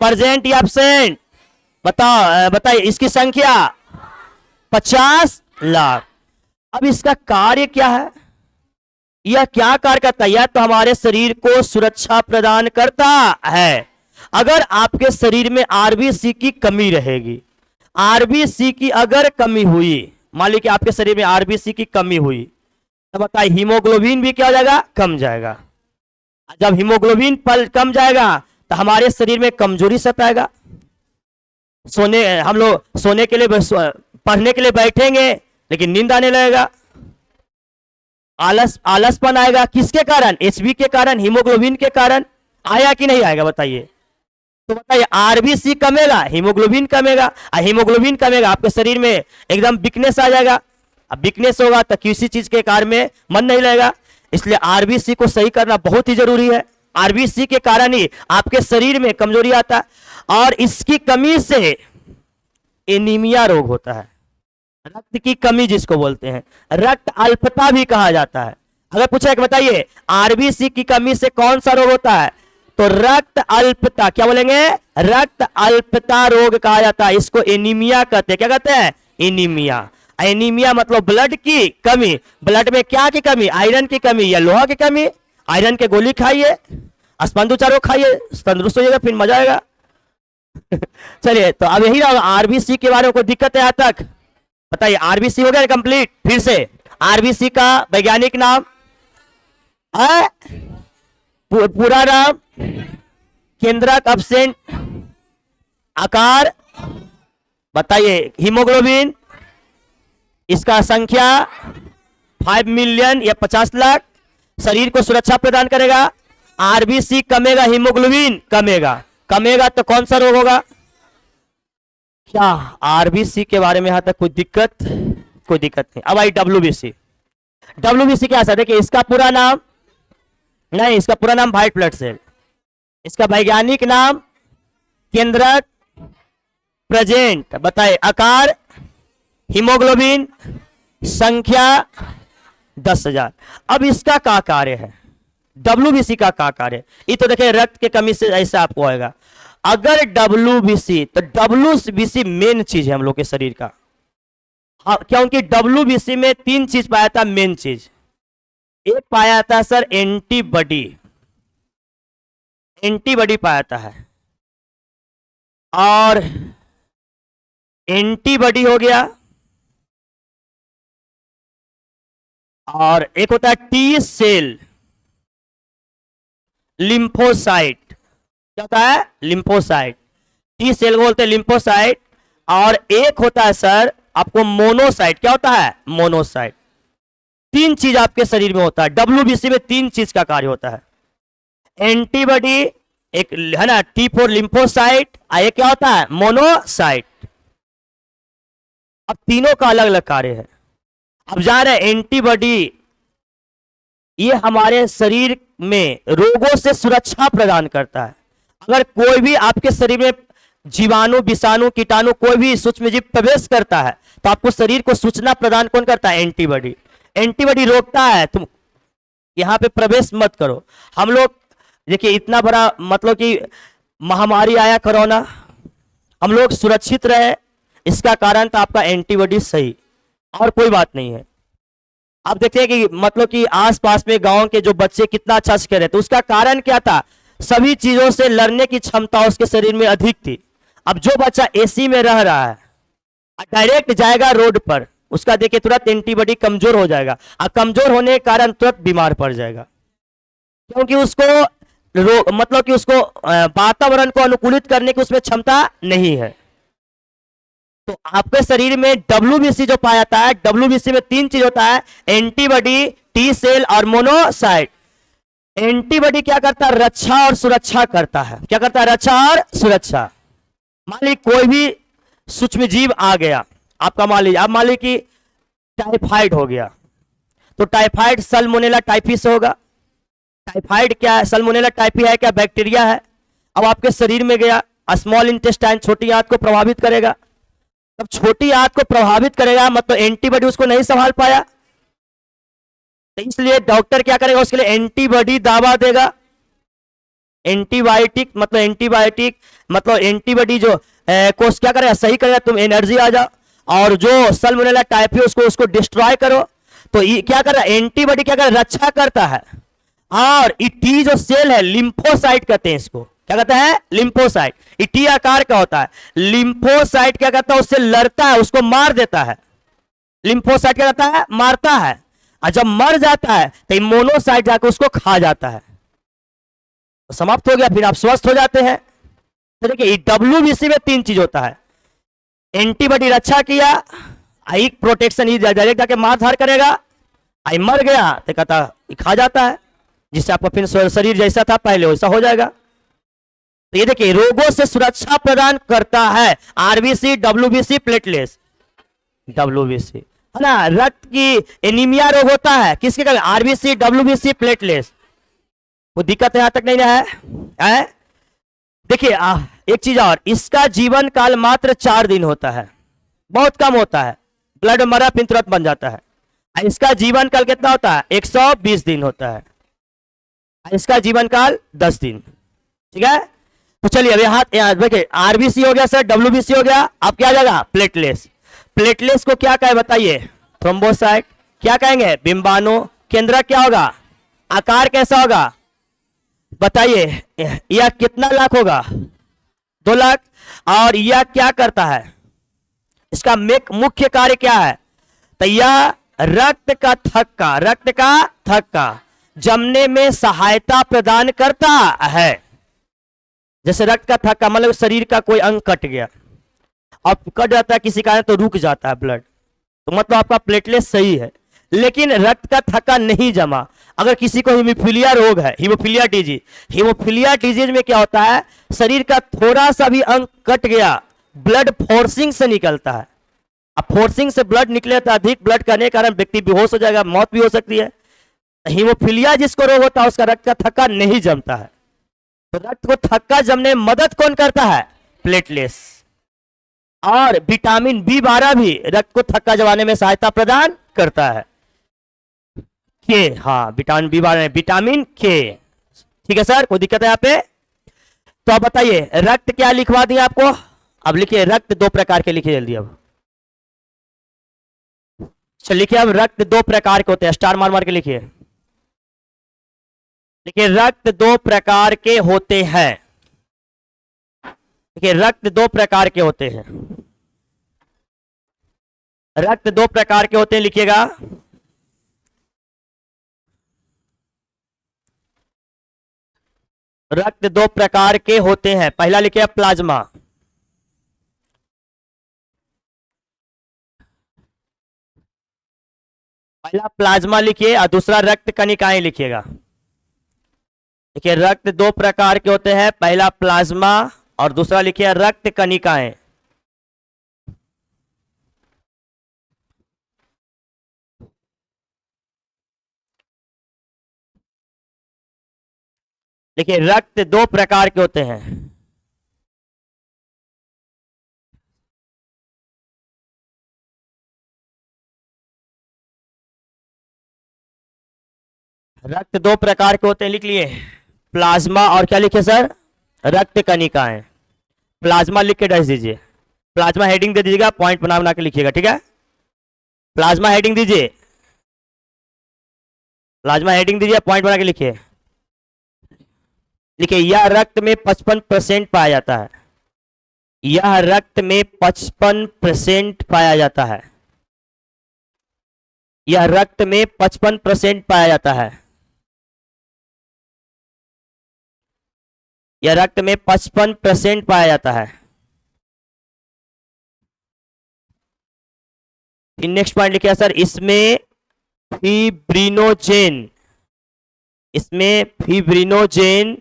प्रेजेंट या एब्सेंट, बताओ बताइए। इसकी संख्या 50 लाख। अब इसका कार्य क्या है, यह क्या कार्य करता है, यह तो हमारे शरीर को सुरक्षा प्रदान करता है। अगर आपके शरीर में आरबीसी की कमी रहेगी, आरबीसी की अगर कमी हुई, मान लीजिए कि आपके शरीर में आरबीसी की कमी हुई, तो बताइए हीमोग्लोबिन भी क्या हो जाएगा, कम जाएगा। जब हीमोग्लोबिन पल कम जाएगा तो हमारे शरीर में कमजोरी सताएगा। हम लोग सोने के लिए, पढ़ने के लिए बैठेंगे लेकिन नींद आने लगेगा, आलसपन आएगा। किसके कारण, एचबी के कारण, हीमोग्लोबिन के कारण आया कि नहीं आएगा, बताइए। तो बताइए आरबीसी कमेगा, हीमोग्लोबिन कमेगा, और हीमोग्लोबिन कमेगा, आपके शरीर में एकदम वीकनेस आ जाएगा। अब वीकनेस होगा तो किसी चीज के कार्य में मन नहीं लगेगा। इसलिए आरबीसी को सही करना बहुत ही जरूरी है। आरबीसी के कारण ही आपके शरीर में कमजोरी आता है, और इसकी कमी से एनीमिया रोग होता है, रक्त की कमी जिसको बोलते हैं, रक्त अल्पता भी कहा जाता है। अगर पूछा कि बताइए आरबीसी की कमी से कौन सा रोग होता है, तो रक्त अल्पता, क्या बोलेंगे, रक्त अल्पता रोग कहा जाता है। इसको एनीमिया कहते हैं। क्या कहते हैं, एनीमिया। एनीमिया मतलब ब्लड की कमी। ब्लड में क्या की कमी, आयरन की कमी या लोहा की कमी। आयरन के गोली खाइए, स्पंदुचारो खाइए, तंदुरुस्त हो जाएगा, फिर मजा आएगा। चलिए, तो अब यही रहा, आरबीसी के बारे में कोई दिक्कत है यहाँ तक, बताइए। आरबीसी हो गया कंप्लीट। फिर से आरबीसी का वैज्ञानिक नाम है, पूरा नाम, केंद्रक, एब्सेंट, आकार, बताइए हीमोग्लोबिन, इसका संख्या 5 मिलियन या 50 लाख, शरीर को सुरक्षा प्रदान करेगा। आरबीसी कमेगा, हीमोग्लोबिन कमेगा, कमेगा तो कौन सा रोग होगा। क्या आरबीसी के बारे में यहां तक कोई दिक्कत नहीं। अब आई डब्ल्यूबीसी। डब्ल्यूबीसी क्या है, देखिए इसका पूरा नाम नहीं, इसका पूरा नाम व्हाइट ब्लड सेल, इसका वैज्ञानिक नाम केंद्रक, प्रेजेंट, बताए आकार, हीमोग्लोबिन, संख्या 10,000। अब इसका क्या कार्य है, डब्ल्यूबीसी का क्या कार्य है, ये तो देखिए रक्त के कमी से ऐसा आपको आएगा। अगर डब्ल्यूबीसी, तो डब्ल्यूबीसी मेन चीज है हम लोग के शरीर का। हाँ, क्योंकि डब्ल्यूबीसी में 3 चीज पाया था, मेन चीज। एक पाया था सर एंटीबॉडी, एंटीबॉडी पाया था है, और एंटीबॉडी हो गया, और एक होता है टी सेल, लिम्फोसाइट। क्या होता है, लिम्फोसाइट। टी सेल बोलते हैं लिम्फोसाइट। और एक होता है सर आपको मोनोसाइट। क्या होता है, मोनोसाइट। 3 चीज आपके शरीर में होता है। डब्ल्यूबीसी में 3 चीज का कार्य होता है। एंटीबॉडी एक है ना, T4 लिम्फोसाइट, एक क्या होता है, मोनोसाइट। अब तीनों का अलग अलग कार्य है। अब जा रहे हैं एंटीबॉडी, ये हमारे शरीर में रोगों से सुरक्षा प्रदान करता है। अगर कोई भी आपके शरीर में जीवाणु, विषाणु, कीटाणु, कोई भी सूक्ष्म जीव प्रवेश करता है, तो आपको शरीर को सूचना प्रदान कौन करता है, एंटीबॉडी। एंटीबॉडी रोकता है तुम यहां पे प्रवेश मत करो। हम लोग देखिए इतना बड़ा, मतलब कि महामारी आया कोरोना, हम लोग सुरक्षित रहे, इसका कारण था आपका एंटीबॉडी सही, और कोई बात नहीं है। आप देखते हैं कि मतलब कि आसपास में गांव के जो बच्चे कितना अच्छा से रहे थे, उसका कारण क्या था? सभी चीजों से लड़ने की क्षमता उसके शरीर में अधिक थी। अब जो बच्चा एसी में रह रहा है, डायरेक्ट जाएगा रोड पर, उसका देखिए तुरंत एंटीबॉडी कमजोर हो जाएगा, और कमजोर होने के कारण तुरंत बीमार पड़ जाएगा, क्योंकि उसको मतलब कि उसको वातावरण को अनुकूलित करने की उसमें क्षमता नहीं है। तो आपके शरीर में डब्ल्यूबीसी जो पाया जाता है, डब्ल्यूबीसी में 3 चीज होता है, एंटीबॉडी, टी सेल और मोनोसाइट। एंटीबॉडी क्या करता है? रक्षा और सुरक्षा करता है। क्या करता है? रक्षा और सुरक्षा। मान लीजिए कोई भी सूक्ष्म जीव आ गया आपका, मान लीजिए, आप मान लीजिए कि टाइफाइड हो गया, तो टाइफाइड सल्मोनेला टाइफी से होगा। टाइफाइड क्या है? सल्मोनेला टाइफी है क्या? बैक्टीरिया है। अब आपके शरीर में गया, स्मॉल इंटेस्टाइन, छोटी आंत को प्रभावित करेगा। तब छोटी आंत को प्रभावित करेगा, मतलब एंटीबॉडी उसको नहीं संभाल पाया, तो इसलिए डॉक्टर क्या करेगा? उसके लिए एंटीबॉडी दवा देगा। एंटीबायोटिक मतलब एंटीबॉडी जो कोर्स क्या करेगा? सही करेगा, तुम एनर्जी आ जाओ, और जो सल्मोनेला टाइफी उसको डिस्ट्रॉय करो। तो क्या कर रहा है? एंटीबॉडी क्या कर रहा है? रक्षा करता है। और टी जो सेल है, लिम्फोसाइट कहते हैं इसको। क्या कहते हैं? लिम्फोसाइट। टी आकार का होता है। लिम्फोसाइट क्या करता है? उससे लड़ता है, उसको मार देता है। लिम्फोसाइट क्या करता है? मारता है। और जब मर जाता है तो मोनोसाइट जाकर उसको खा जाता है, तो समाप्त हो गया, फिर आप स्वस्थ हो जाते हैं। तो देखिए डब्ल्यूबीसी में 3 चीज होता है, एंटीबॉडी रक्षा किया, आई प्रोटेक्शन, ही डायरेक्ट जाके मार धार करेगा, आई मर गया तो कहता खा जाता है, जिससे आपका फिर शरीर जैसा था पहले वैसा हो जाएगा। तो ये देखिए रोगों से सुरक्षा प्रदान करता है आरबीसी, डब्ल्यूबीसी, प्लेटलेट्स। डब्ल्यूबीसी है ना, रक्त की एनीमिया रोग होता है, किसके कारण? RBC, WBC, platelets. वो दिक्कत यहां तक नहीं है? देखिए एक चीज और, इसका जीवन काल मात्र 4 दिन होता है, बहुत कम होता है। ब्लड मरा फिर तुरंत बन जाता है। इसका जीवन काल कितना होता है? 120 दिन होता है। इसका जीवन काल 10 दिन। ठीक है, तो चलिए अब यहाँ देखिए, आरबीसी हो गया सर, डब्ल्यूबीसी हो गया, अब क्या आ जाएगा? प्लेटलेट्स। प्लेटलेट्स को क्या कहे बताइए? थ्रोम्बोसाइट। क्या कहेंगे? बिंबाणु। केंद्र क्या होगा? आकार कैसा होगा बताइए? यह कितना लाख होगा? 2 लाख। और यह क्या करता है? इसका मुख्य कार्य क्या है? तो यह रक्त का थक्का जमने में सहायता प्रदान करता है। जैसे रक्त का थक्का मतलब शरीर का कोई अंग कट गया, अब कट जाता है किसी कारण तो रुक जाता है ब्लड, तो मतलब आपका प्लेटलेट सही है, लेकिन रक्त का थक्का नहीं जमा। अगर किसी को हीमोफीलिया रोग है, हीमोफीलिया डिजीज में क्या होता है? शरीर का थोड़ा सा भी अंग कट गया, ब्लड फोर्सिंग से निकलता है। अब फोर्सिंग से ब्लड निकले तो अधिक ब्लड करने के कारण व्यक्ति बेहोश हो जाएगा, मौत भी हो सकती है। हीमोफीलिया जिसको रोग होता है उसका रक्त का थक्का नहीं जमता है। तो रक्त को थक्का जमने में मदद कौन करता है? प्लेटलेट्स। और विटामिन बी 12 भी रक्त को थक्का जमाने में सहायता प्रदान करता है। के, हाँ विटामिन बी 12, विटामिन के। ठीक है सर, कोई दिक्कत है यहाँ पे? तो आप बताइए रक्त क्या लिखवा दिया आपको? अब लिखिए रक्त 2 प्रकार के, लिखिए जल्दी। अब चलिए लिखिए, अब रक्त 2 प्रकार के होते हैं, स्टार मार मार के लिखिए। देखिए रक्त 2 प्रकार के होते हैं। देखिए रक्त 2 प्रकार के होते हैं, रक्त 2 प्रकार के होते हैं, लिखिएगा। रक्त 2 प्रकार के होते हैं। पहला लिखिए प्लाज्मा। पहला प्लाज्मा लिखिए और दूसरा रक्त कणिकाएं लिखिएगा। देखिए रक्त 2 प्रकार के होते हैं, पहला प्लाज्मा और दूसरा लिखिए रक्त कणिकाएं। देखिए रक्त 2 प्रकार के होते हैं, रक्त 2 प्रकार के होते हैं, लिख लिए प्लाज्मा और क्या लिखे सर? रक्त कणिकाएं। प्लाज्मा लिख के डाल दीजिए, प्लाज्मा हेडिंग दे दीजिएगा, पॉइंट बना बना के लिखिएगा, ठीक है। प्लाज्मा हेडिंग दीजिए, प्लाज्मा हेडिंग दीजिए, पॉइंट बना के लिखिए। लिखिए, यह रक्त में 55% पाया जाता है, यह रक्त में 55% पाया जाता है, यह रक्त में 55% पाया जाता है, यह रक्त में 55% पाया जाता है। नेक्स्ट पॉइंट लिखिए सर, इसमें फिब्रिनोजेन, इसमें फिब्रिनोजेन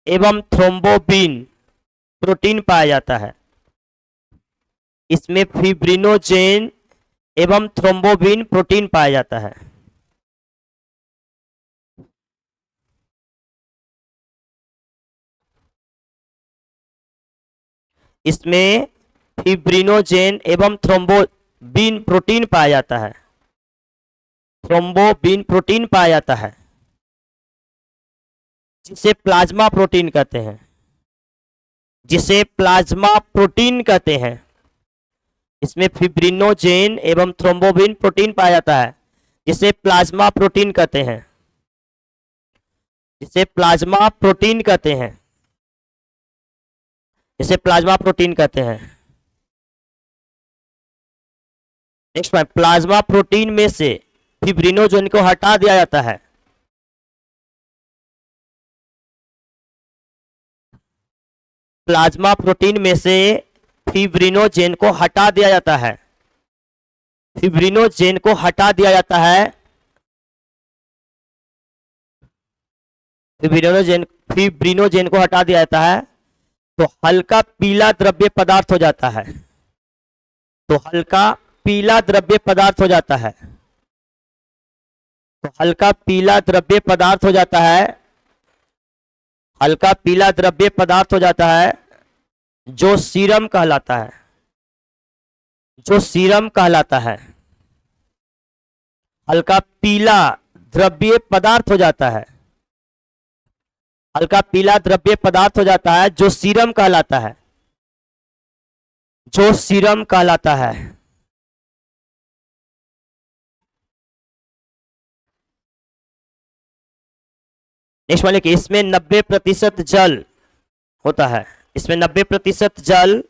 एवं थ्रोम्बोबिन प्रोटीन पाया जाता है, इसमें फिब्रिनोजेन एवं थ्रोम्बोबिन प्रोटीन पाया जाता है। इसमें फिब्रिनोजेन एवं थ्रोम्बोबिन प्रोटीन पाया जाता है, थ्रोम्बोबिन प्रोटीन पाया जाता है, जिसे प्लाज्मा प्रोटीन कहते हैं, जिसे प्लाज्मा प्रोटीन कहते हैं। इसमें फिब्रिनोजेन एवं थ्रोम्बोबिन प्रोटीन पाया जाता है, जिसे प्लाज्मा प्रोटीन कहते हैं, जिसे प्लाज्मा प्रोटीन कहते हैं, जिसे प्लाज्मा प्रोटीन कहते हैं। नेक्स्ट पॉइंट, प्लाज्मा प्रोटीन में से फिब्रिनोजेन को हटा दिया जाता है, प्लाज्मा प्रोटीन में से फिब्रिनोजेन को हटा दिया जाता है, फिब्रिनोजेन को हटा दिया जाता है, फिब्रिनोजेन को हटा दिया जाता है, तो हल्का पीला द्रव्य पदार्थ हो जाता है, तो हल्का पीला द्रव्य पदार्थ हो जाता है, तो हल्का पीला द्रव्य पदार्थ हो जाता है, हल्का पीला द्रव्य पदार्थ हो जाता है, जो सीरम कहलाता है, जो सीरम कहलाता है, हल्का पीला द्रव्य पदार्थ हो जाता है, हल्का पीला द्रव्य पदार्थ हो जाता है, जो सीरम कहलाता है, जो सीरम कहलाता है। नेक्स्ट वाले के, इसमें 90% जल होता है, इसमें 90% जल,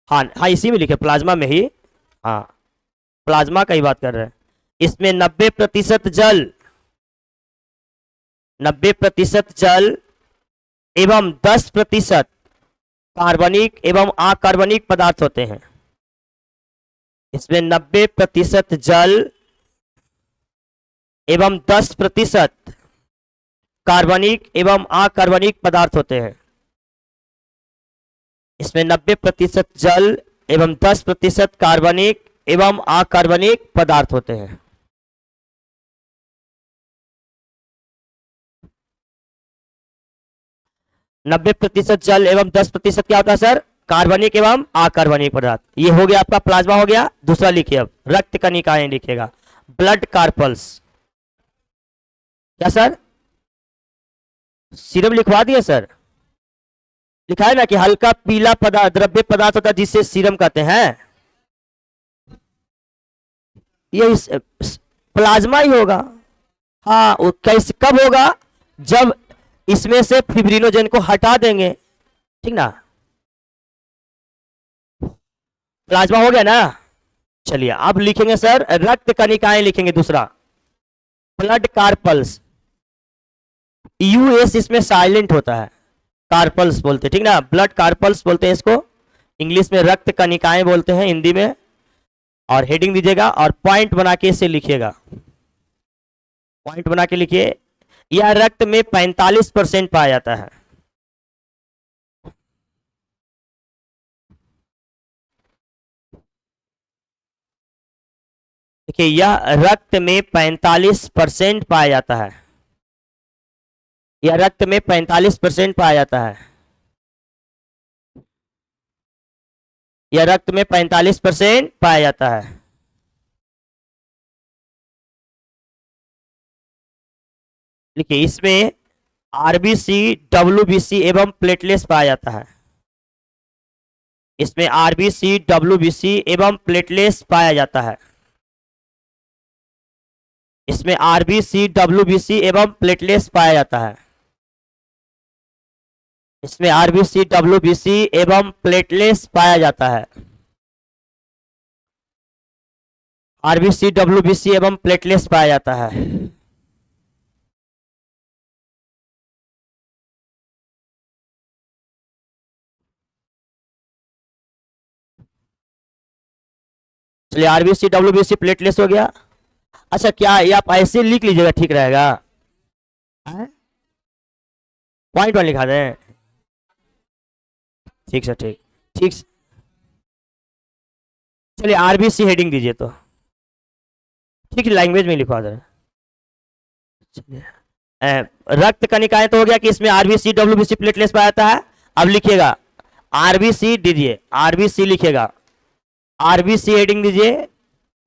हाँ हाँ इसी में लिखे, प्लाज्मा में ही, हाँ प्लाज्मा का ही बात कर रहे हैं। इसमें 90% जल, 90% जल एवं 10% कार्बनिक एवं अकार्बनिक पदार्थ होते हैं। इसमें 90% जल एवं 10% कार्बनिक एवं अकार्बनिक पदार्थ होते हैं। इसमें 90% जल एवं 10% कार्बनिक एवं अकार्बनिक पदार्थ होते हैं। नब्बे प्रतिशत जल एवं 10% क्या होता है सर? कार्बनिक एवं अकार्बनिक पदार्थ। ये हो गया आपका प्लाज्मा हो गया। दूसरा लिखिए, अब रक्त कणिकाएं लिखिएगा, ब्लड कार्पल्स। क्या सर? सीरम लिखवा दिए सर? लिखा है ना कि हल्का पीला पदार्थ, द्रव्य पदार्थ होता है जिससे सीरम कहते हैं। ये प्लाज्मा ही होगा। हाँ, वो कैसे कब होगा? जब इसमें से फिब्रिनोजेन को हटा देंगे, ठीक ना। प्लाज्मा हो गया ना। चलिए अब लिखेंगे सर रक्त कणिकाएं लिखेंगे। दूसरा ब्लड कार्पल्स, यूएस इसमें साइलेंट होता है, कार्पल्स बोलते, ठीक ना, ब्लड कार्पल्स बोलते हैं इसको। इंग्लिश में रक्त कणिकाएं बोलते हैं, हिंदी में। और हेडिंग दीजिएगा और पॉइंट बना के इसे लिखिएगा, पॉइंट बना के लिखिए। यह रक्त में 45% पाया जाता है। देखिए, यह रक्त में 45% पाया जाता है। यह रक्त में 45% पाया जाता है। यह रक्त में 45% पाया जाता है। देखिए, इसमें आरबीसी, डब्ल्यूबीसी एवं प्लेटलेट्स पाया जाता है। इसमें आरबीसी, डब्ल्यूबीसी एवं प्लेटलेट्स पाया जाता है। इसमें आरबीसी, डब्ल्यूबीसी एवं प्लेटलेट्स पाया जाता है। इसमें आरबीसी, डब्ल्यूबीसी एवं प्लेटलेट्स पाया जाता है। आरबीसी, डब्ल्यूबीसी एवं प्लेटलेट्स पाया जाता है। चलिए, आरबीसी, डब्ल्यूबीसी, प्लेटलेट्स हो गया। अच्छा, क्या ये आप ऐसे लिख लीजिएगा, ठीक रहेगा? पॉइंट वन लिखा दें? ठीक सर, ठीक। ठीक। चलिए, आरबीसी हेडिंग दीजिए तो। ठीक है, लैंग्वेज में लिखवा दे। चलिए, रक्त कणिकाएं तो हो गया कि इसमें आरबीसी, डब्ल्यूबीसी, प्लेटलेट्स पाया जाता है। अब लिखिएगा आरबीसी दीजिए, आरबीसी लिखिएगा। आरबीसी हेडिंग दीजिए,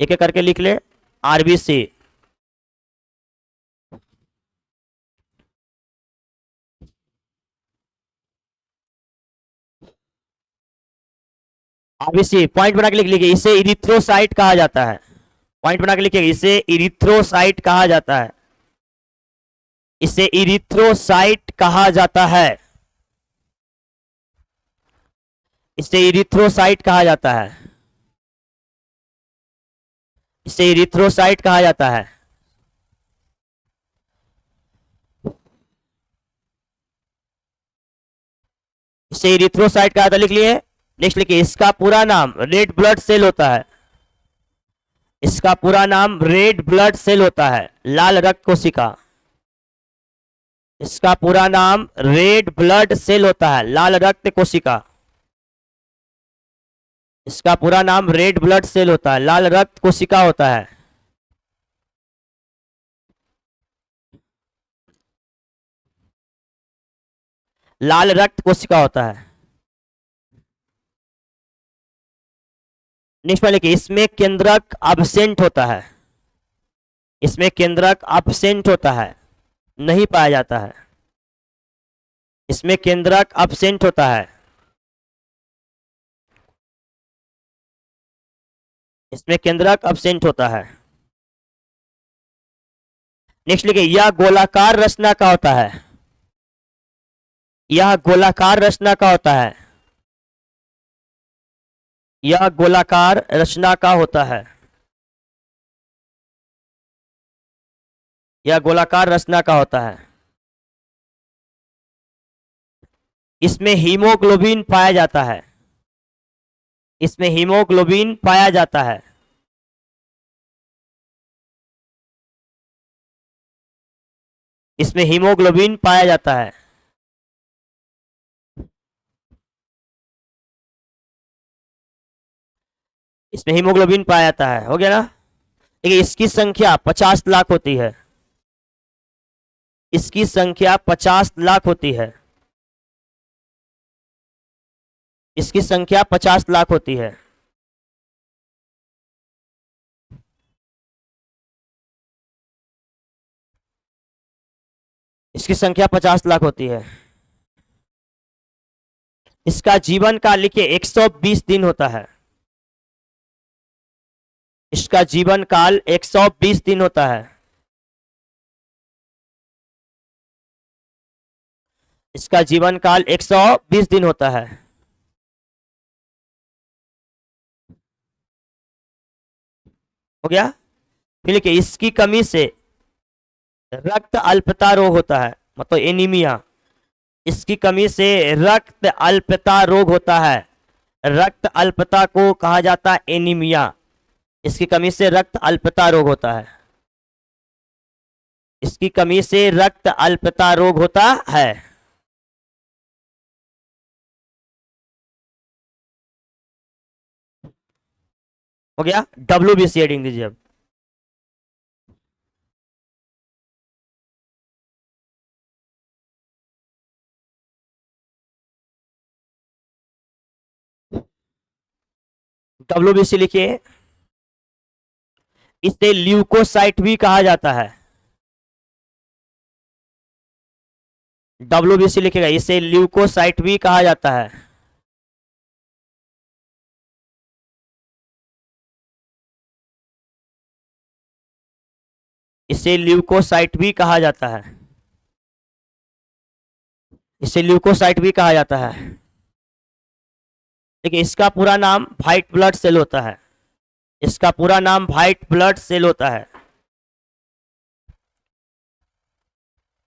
एक एक करके लिख ले। आरबीसी, आरबीसी पॉइंट बना के लिख लीजिए। इसे इरिथ्रोसाइट कहा जाता है। पॉइंट बना के लिखिए, इसे इरिथ्रोसाइट कहा जाता है। इसे इरिथ्रोसाइट कहा जाता है। इसे इरिथ्रोसाइट कहा जाता है। इसे इरिथ्रोसाइट कहा जाता है। इसे इरिथ्रोसाइट कहा जाता है, लिख लिए। नेक्स्ट लिखिए, इसका पूरा नाम रेड ब्लड सेल होता है। इसका पूरा नाम रेड ब्लड सेल होता है, लाल रक्त कोशिका। इसका पूरा नाम रेड ब्लड सेल होता है, लाल रक्त कोशिका। इसका पूरा नाम रेड ब्लड सेल होता है, लाल रक्त कोशिका होता है। लाल रक्त कोशिका होता है। नेक्स्ट में लिखिए, इसमें केंद्रक अब्सेंट होता है। इसमें केंद्रक अब्सेंट होता है, नहीं पाया जाता है। इसमें केंद्रक अब्सेंट होता है। इसमें केंद्रक अब्सेंट होता है। नेक्स्ट लिखिए, यह गोलाकार रचना का होता है। यह गोलाकार रचना का होता है। यह गोलाकार रचना का होता है। यह गोलाकार रचना का होता है। इसमें हीमोग्लोबिन पाया जाता है। इसमें हीमोग्लोबिन पाया जाता है। इसमें हीमोग्लोबिन पाया जाता है। इसमें हीमोग्लोबिन पाया जाता है, हो गया ना? देखिए, इसकी संख्या 50 लाख होती है। इसकी संख्या 50 लाख होती है। इसकी संख्या 50 लाख होती है। इसकी संख्या 50 लाख होती है। इसका जीवन काल लिखिए 120 दिन होता है। इसका जीवन काल 120 दिन होता है। इसका जीवन काल 120 दिन होता है। हो गया? फिर लिखिए, इसकी कमी से रक्त अल्पता रोग होता है, मतलब एनीमिया। इसकी कमी से रक्त अल्पता रोग होता है। रक्त अल्पता को कहा जाता है एनीमिया। इसकी कमी से रक्त अल्पता रोग होता है। इसकी कमी से रक्त अल्पता रोग होता है। हो गया? डब्ल्यूबीसी हेडिंग दीजिए अब। डब्ल्यूबीसी लिखिए। इसे ल्यूकोसाइट भी कहा जाता है। WBC लिखेगा, इसे ल्यूकोसाइट भी कहा जाता है। इसे ल्यूकोसाइट भी कहा जाता है। इसे ल्यूकोसाइट भी कहा जाता है। देखिए इसका पूरा नाम व्हाइट ब्लड सेल होता है। इसका पूरा नाम व्हाइट ब्लड सेल होता है।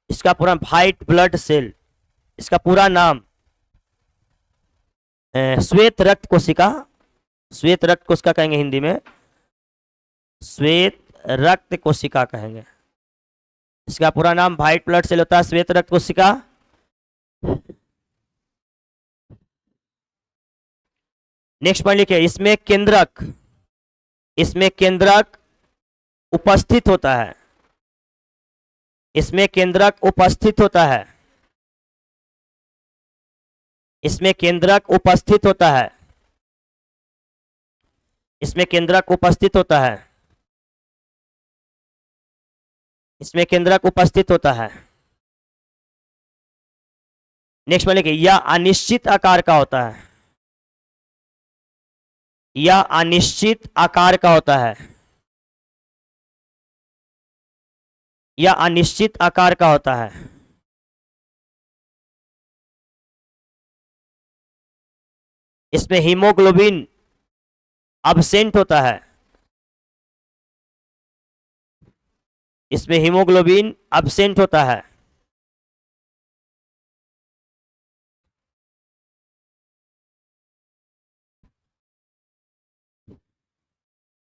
इसका पूरा व्हाइट ब्लड सेल, इसका पूरा नाम श्वेत रक्त कोशिका, श्वेत रक्त कोशिका कहेंगे हिंदी में, श्वेत रक्त कोशिका कहेंगे। इसका पूरा नाम व्हाइट ब्लड सेल होता है, श्वेत रक्त कोशिका। नेक्स्ट पॉइंट लिखिए, इसमें केंद्रक, इसमें केंद्रक उपस्थित होता है। इसमें केंद्रक उपस्थित होता है। इसमें केंद्रक उपस्थित होता है। इसमें केंद्रक उपस्थित होता है। इसमें केंद्रक उपस्थित होता है। नेक्स्ट में लिखिए, यह अनिश्चित आकार का होता है। यह अनिश्चित आकार का होता है। यह अनिश्चित आकार का होता है। इसमें हीमोग्लोबिन अब्सेंट होता है। इसमें हीमोग्लोबिन अब्सेंट होता है।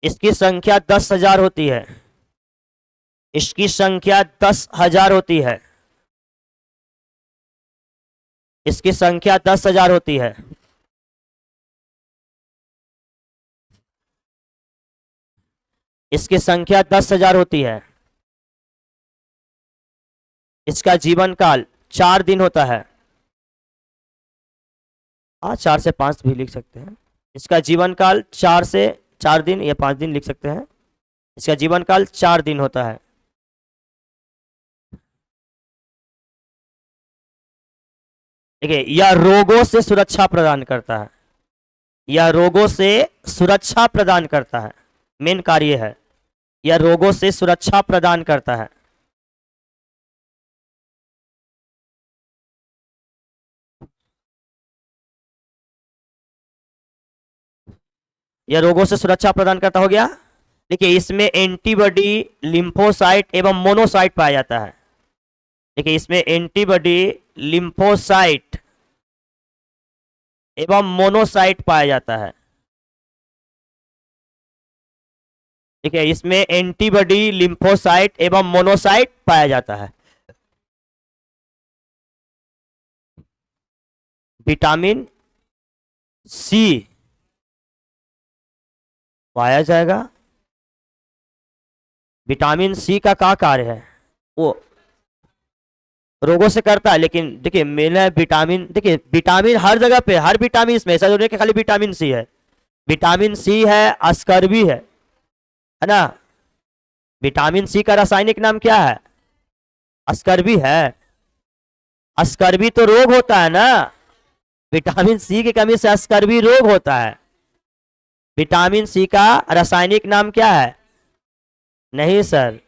इसकी संख्या 10,000 होती है। इसकी संख्या 10,000 होती है। इसकी संख्या 10,000 होती है। इसकी संख्या 10,000 होती है। इसका जीवन काल 4 दिन होता है। 4 से 5 भी लिख सकते हैं। इसका जीवन काल 4 से 4 दिन या 5 दिन लिख सकते हैं। इसका जीवन काल 4 दिन होता है। देखिए यह रोगों से सुरक्षा प्रदान करता है। यह रोगों से सुरक्षा प्रदान करता है, मेन कार्य है। यह रोगों से सुरक्षा प्रदान करता है। यह रोगों से सुरक्षा प्रदान करता हो गया। देखिए इसमें एंटीबॉडी, लिम्फोसाइट एवं मोनोसाइट पाया जाता है। देखिए इसमें एंटीबॉडी, लिम्फोसाइट एवं मोनोसाइट पाया जाता है। ठीक है, इसमें एंटीबॉडी, लिम्फोसाइट एवं मोनोसाइट पाया जाता है। विटामिन सी पाया जाएगा। विटामिन सी का क्या कार्य है? वो रोगों से करता है, लेकिन देखिए मेरा विटामिन, देखिए विटामिन हर जगह पे, हर विटामिन में ऐसा नहीं कि खाली विटामिन सी है। विटामिन सी है, अस्कर्बी है ना। विटामिन सी का रासायनिक नाम क्या है? अस्कर्बी है। अस्कर्बी तो रोग होता है ना। विटामिन सी की कमी से अस्कर्बी रोग होता है। विटामिन सी का रासायनिक नाम क्या है? नहीं सर,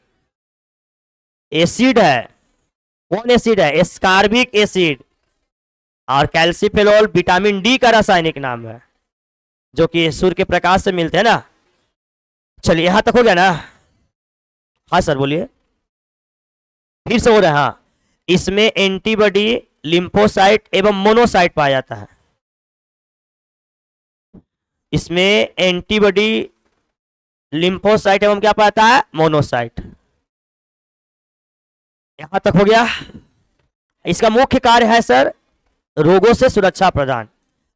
एसिड है। कौन एसिड है? Ascorbic acid. और कैल्सीफेनॉल विटामिन डी का रासायनिक नाम है, जो कि सूर्य के प्रकाश से मिलते हैं ना। चलिए यहां तक हो गया ना? हाँ सर बोलिए। फिर से हो रहा है। हाँ, इसमें एंटीबॉडी, लिम्फोसाइट एवं मोनोसाइट पाया जाता है। इसमें एंटीबॉडी, लिम्फोसाइट एवं क्या पाया जाता है? मोनोसाइट। यहां तक हो गया। इसका मुख्य कार्य है सर रोगों से सुरक्षा प्रदान।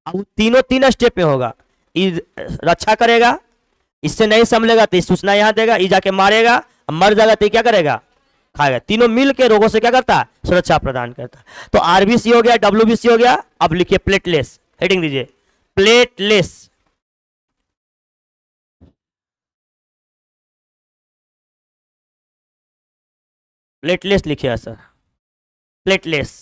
अब तीनों 3 स्टेप में होगा। रक्षा करेगा, इससे नहीं संभलेगा तो सूचना यहां देगा, ई जाके मारेगा, मर जाएगा तो क्या करेगा? खाएगा। तीनों मिल के रोगों से क्या करता है? सुरक्षा प्रदान करता है। तो आरबीसी हो गया, डब्ल्यूबीसी हो गया। अब लिखिए प्लेटलेस, हेडिंग दीजिए प्लेटलेस। प्लेटलेस लिखिए सर, प्लेटलेस।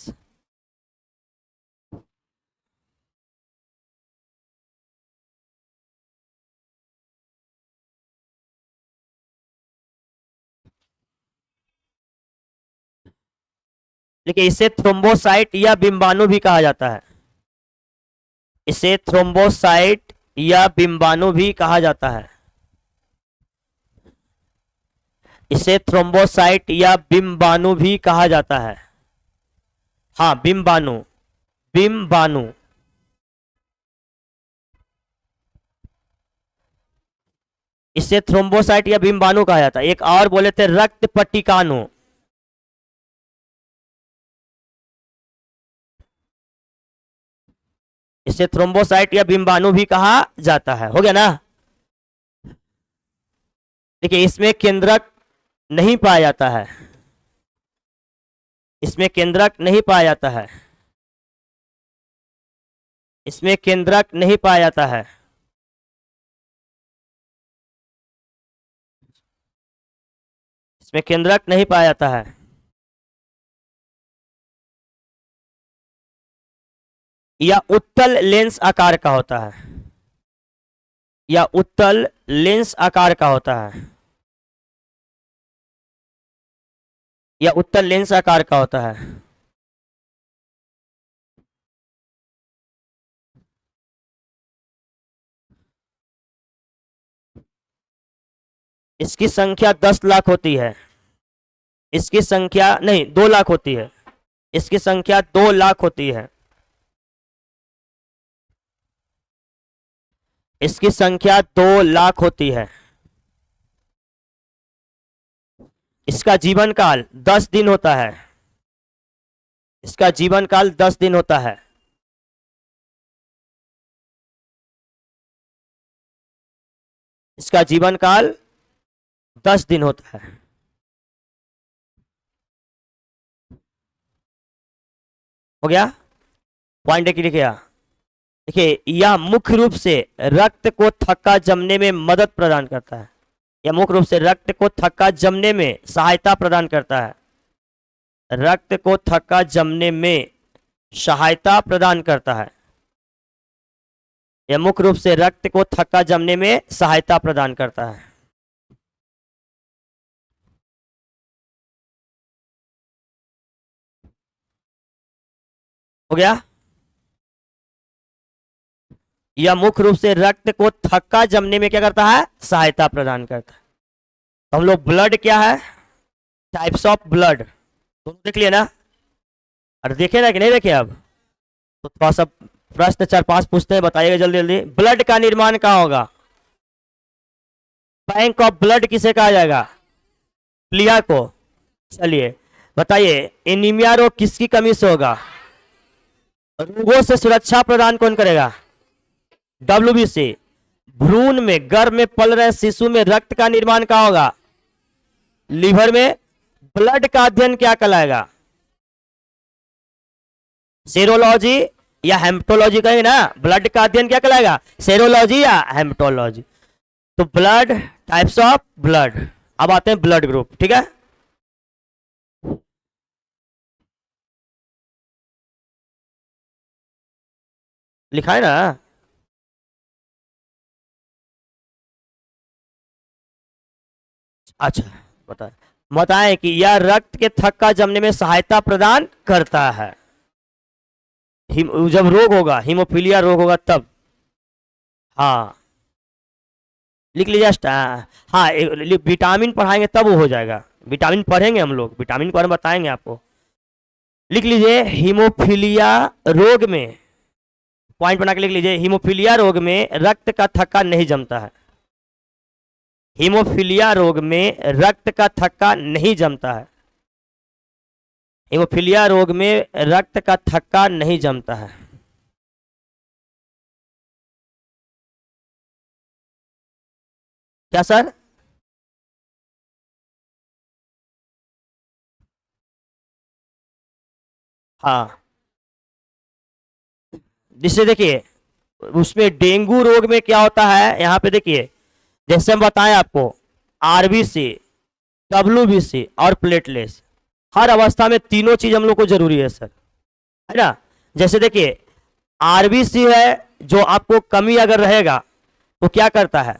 देखिए इसे थ्रोम्बोसाइट या बिंबाणु भी कहा जाता है, इसे थ्रोम्बोसाइट या बिंबाणु भी कहा जाता है, इसे थ्रोम्बोसाइट या बिंबाणु भी कहा जाता है। हाँ बिंबाणु, बिंबाणु, इसे थ्रोम्बोसाइट या बिंबाणु कहा जाता है। एक और बोले थे रक्त पट्टिकाणु, इसे थ्रोम्बोसाइट या बिंबाणु भी कहा जाता है। हो गया ना। देखिए इसमें केंद्रक नहीं पाया जाता है, इसमें केंद्रक नहीं पाया जाता है, इसमें केंद्रक नहीं पाया जाता है, इसमें केंद्रक नहीं पाया जाता है। या उत्तल लेंस आकार का होता है, या उत्तल लेंस आकार का होता है, या उत्तल लेंस आकार का होता है। इसकी संख्या 10 लाख होती है, इसकी संख्या नहीं 2 लाख होती है, इसकी संख्या 2 लाख होती है, इसकी संख्या 2 लाख होती है। इसका जीवन काल 10 दिन होता है, इसका जीवन काल 10 दिन होता है। इसका जीवन काल 10 दिन होता है। हो गया, पॉइंट एक लिखिए। देखिए यह मुख्य रूप से रक्त को थक्का जमने में मदद प्रदान करता है, यह मुख्य रूप से रक्त को थक्का जमने में सहायता प्रदान करता है, रक्त को थक्का जमने में सहायता प्रदान करता है, यह मुख्य रूप से रक्त को थक्का जमने में सहायता प्रदान करता है। हो गया। यह मुख्य रूप से रक्त को थक्का जमने में क्या करता है, सहायता प्रदान करता है। तो हम लोग ब्लड क्या है, टाइप्स ऑफ ब्लड दोनों देख लिया ना, और देखे ना कि नहीं देखे। अब तो थोड़ा सा प्रश्न 4-5 पूछते हैं, बताइएगा जल्दी जल्दी। ब्लड का निर्माण कहाँ होगा, बैंक ऑफ ब्लड किसे कहा जाएगा, प्लिया को। चलिए बताइए एनीमिया रोग किसकी कमी से होगा, रोगों से सुरक्षा प्रदान कौन करेगा, WBC। भ्रूण में गर्भ में पल रहे शिशु में रक्त का निर्माण कहाँ होगा, लीवर में। ब्लड का अध्ययन क्या कहलाएगा, सेरोलॉजी या हेमेटोलॉजी कहेंगे ना। ब्लड का अध्ययन क्या कहलाएगा, सेरोलॉजी या हेमेटोलॉजी। तो ब्लड, टाइप्स ऑफ ब्लड। अब आते हैं ब्लड ग्रुप, ठीक है। लिखा है ना। अच्छा बताएं कि यह रक्त के थक्का जमने में सहायता प्रदान करता है। जब रोग होगा, हीमोफीलिया रोग होगा तब। हाँ लिख लीजिए। हाँ विटामिन पढ़ाएंगे तब वो हो जाएगा, विटामिन पढ़ेंगे हम लोग, विटामिन के बारे में बताएंगे आपको। लिख लीजिए हीमोफीलिया रोग में, पॉइंट बना के लिख लीजिए, हीमोफीलिया रोग में रक्त का थक्का नहीं जमता है, हीमोफीलिया रोग में रक्त का थक्का नहीं जमता है, हीमोफीलिया रोग में रक्त का थक्का नहीं जमता है। क्या सर, हाँ जिससे देखिए उसमें डेंगू रोग में क्या होता है, यहाँ पे देखिए जैसे हम बताएं आपको, RBC, WBC और प्लेटलेट्स, हर अवस्था में तीनों चीज हम लोग को जरूरी है सर, है ना। जैसे देखिए RBC है, जो आपको कमी अगर रहेगा तो क्या करता है,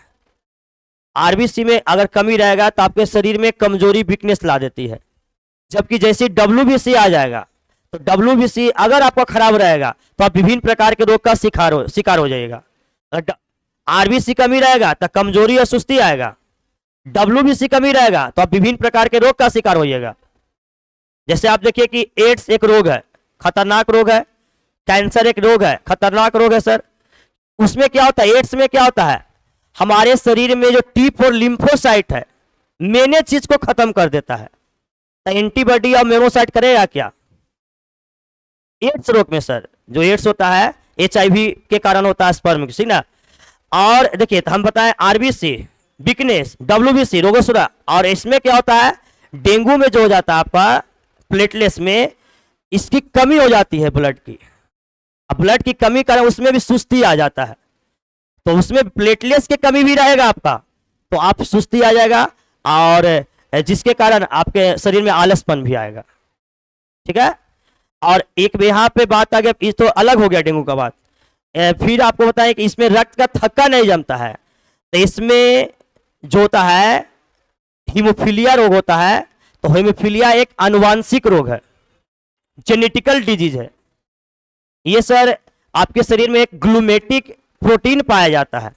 RBC में अगर कमी रहेगा तो आपके शरीर में कमजोरी, वीकनेस ला देती है। जबकि जैसे WBC आ जाएगा तो WBC अगर आपका खराब रहेगा तो आप विभिन्न प्रकार के रोग का शिकार हो जाएगा। अगर RBC कमी रहेगा तो कमजोरी और सुस्ती आएगा। WBC कमी रहेगा तो आप विभिन्न प्रकार के रोग का शिकार होइएगा। जैसे आप देखिए कि एड्स एक रोग है, खतरनाक रोग है। कैंसर एक रोग है, खतरनाक रोग है सर। उसमें क्या होता है, एड्स में क्या होता है, हमारे शरीर में जो T4 लिम्फोसाइट है, मेन चीज को खत्म कर देता है। तो एंटीबॉडी और मोनोसाइट करेगा क्या एड्स रोग में सर? जो एड्स होता है HIV के कारण होता है, स्पर्म की, ना। और देखिए तो हम बताएं RBC वीकनेस, WBC रोगोसुरा, और इसमें क्या होता है, डेंगू में जो हो जाता है आपका प्लेटलेट्स में इसकी कमी हो जाती है ब्लड की। अब ब्लड की कमी कारण उसमें भी सुस्ती आ जाता है, तो उसमें प्लेटलेट्स की कमी भी रहेगा आपका, तो आप सुस्ती आ जाएगा और जिसके कारण आपके शरीर में आलसपन भी आएगा। ठीक है। और एक यहाँ पे बात आ गया, इस तो अलग हो गया डेंगू का बात। फिर आपको बताएं कि इसमें रक्त का थक्का नहीं जमता है, तो इसमें जो होता है हीमोफीलिया रोग होता है। तो हीमोफीलिया एक आनुवांशिक रोग है, जेनेटिकल डिजीज है। ये सर आपके शरीर में एक ग्लूमेटिक प्रोटीन पाया जाता है,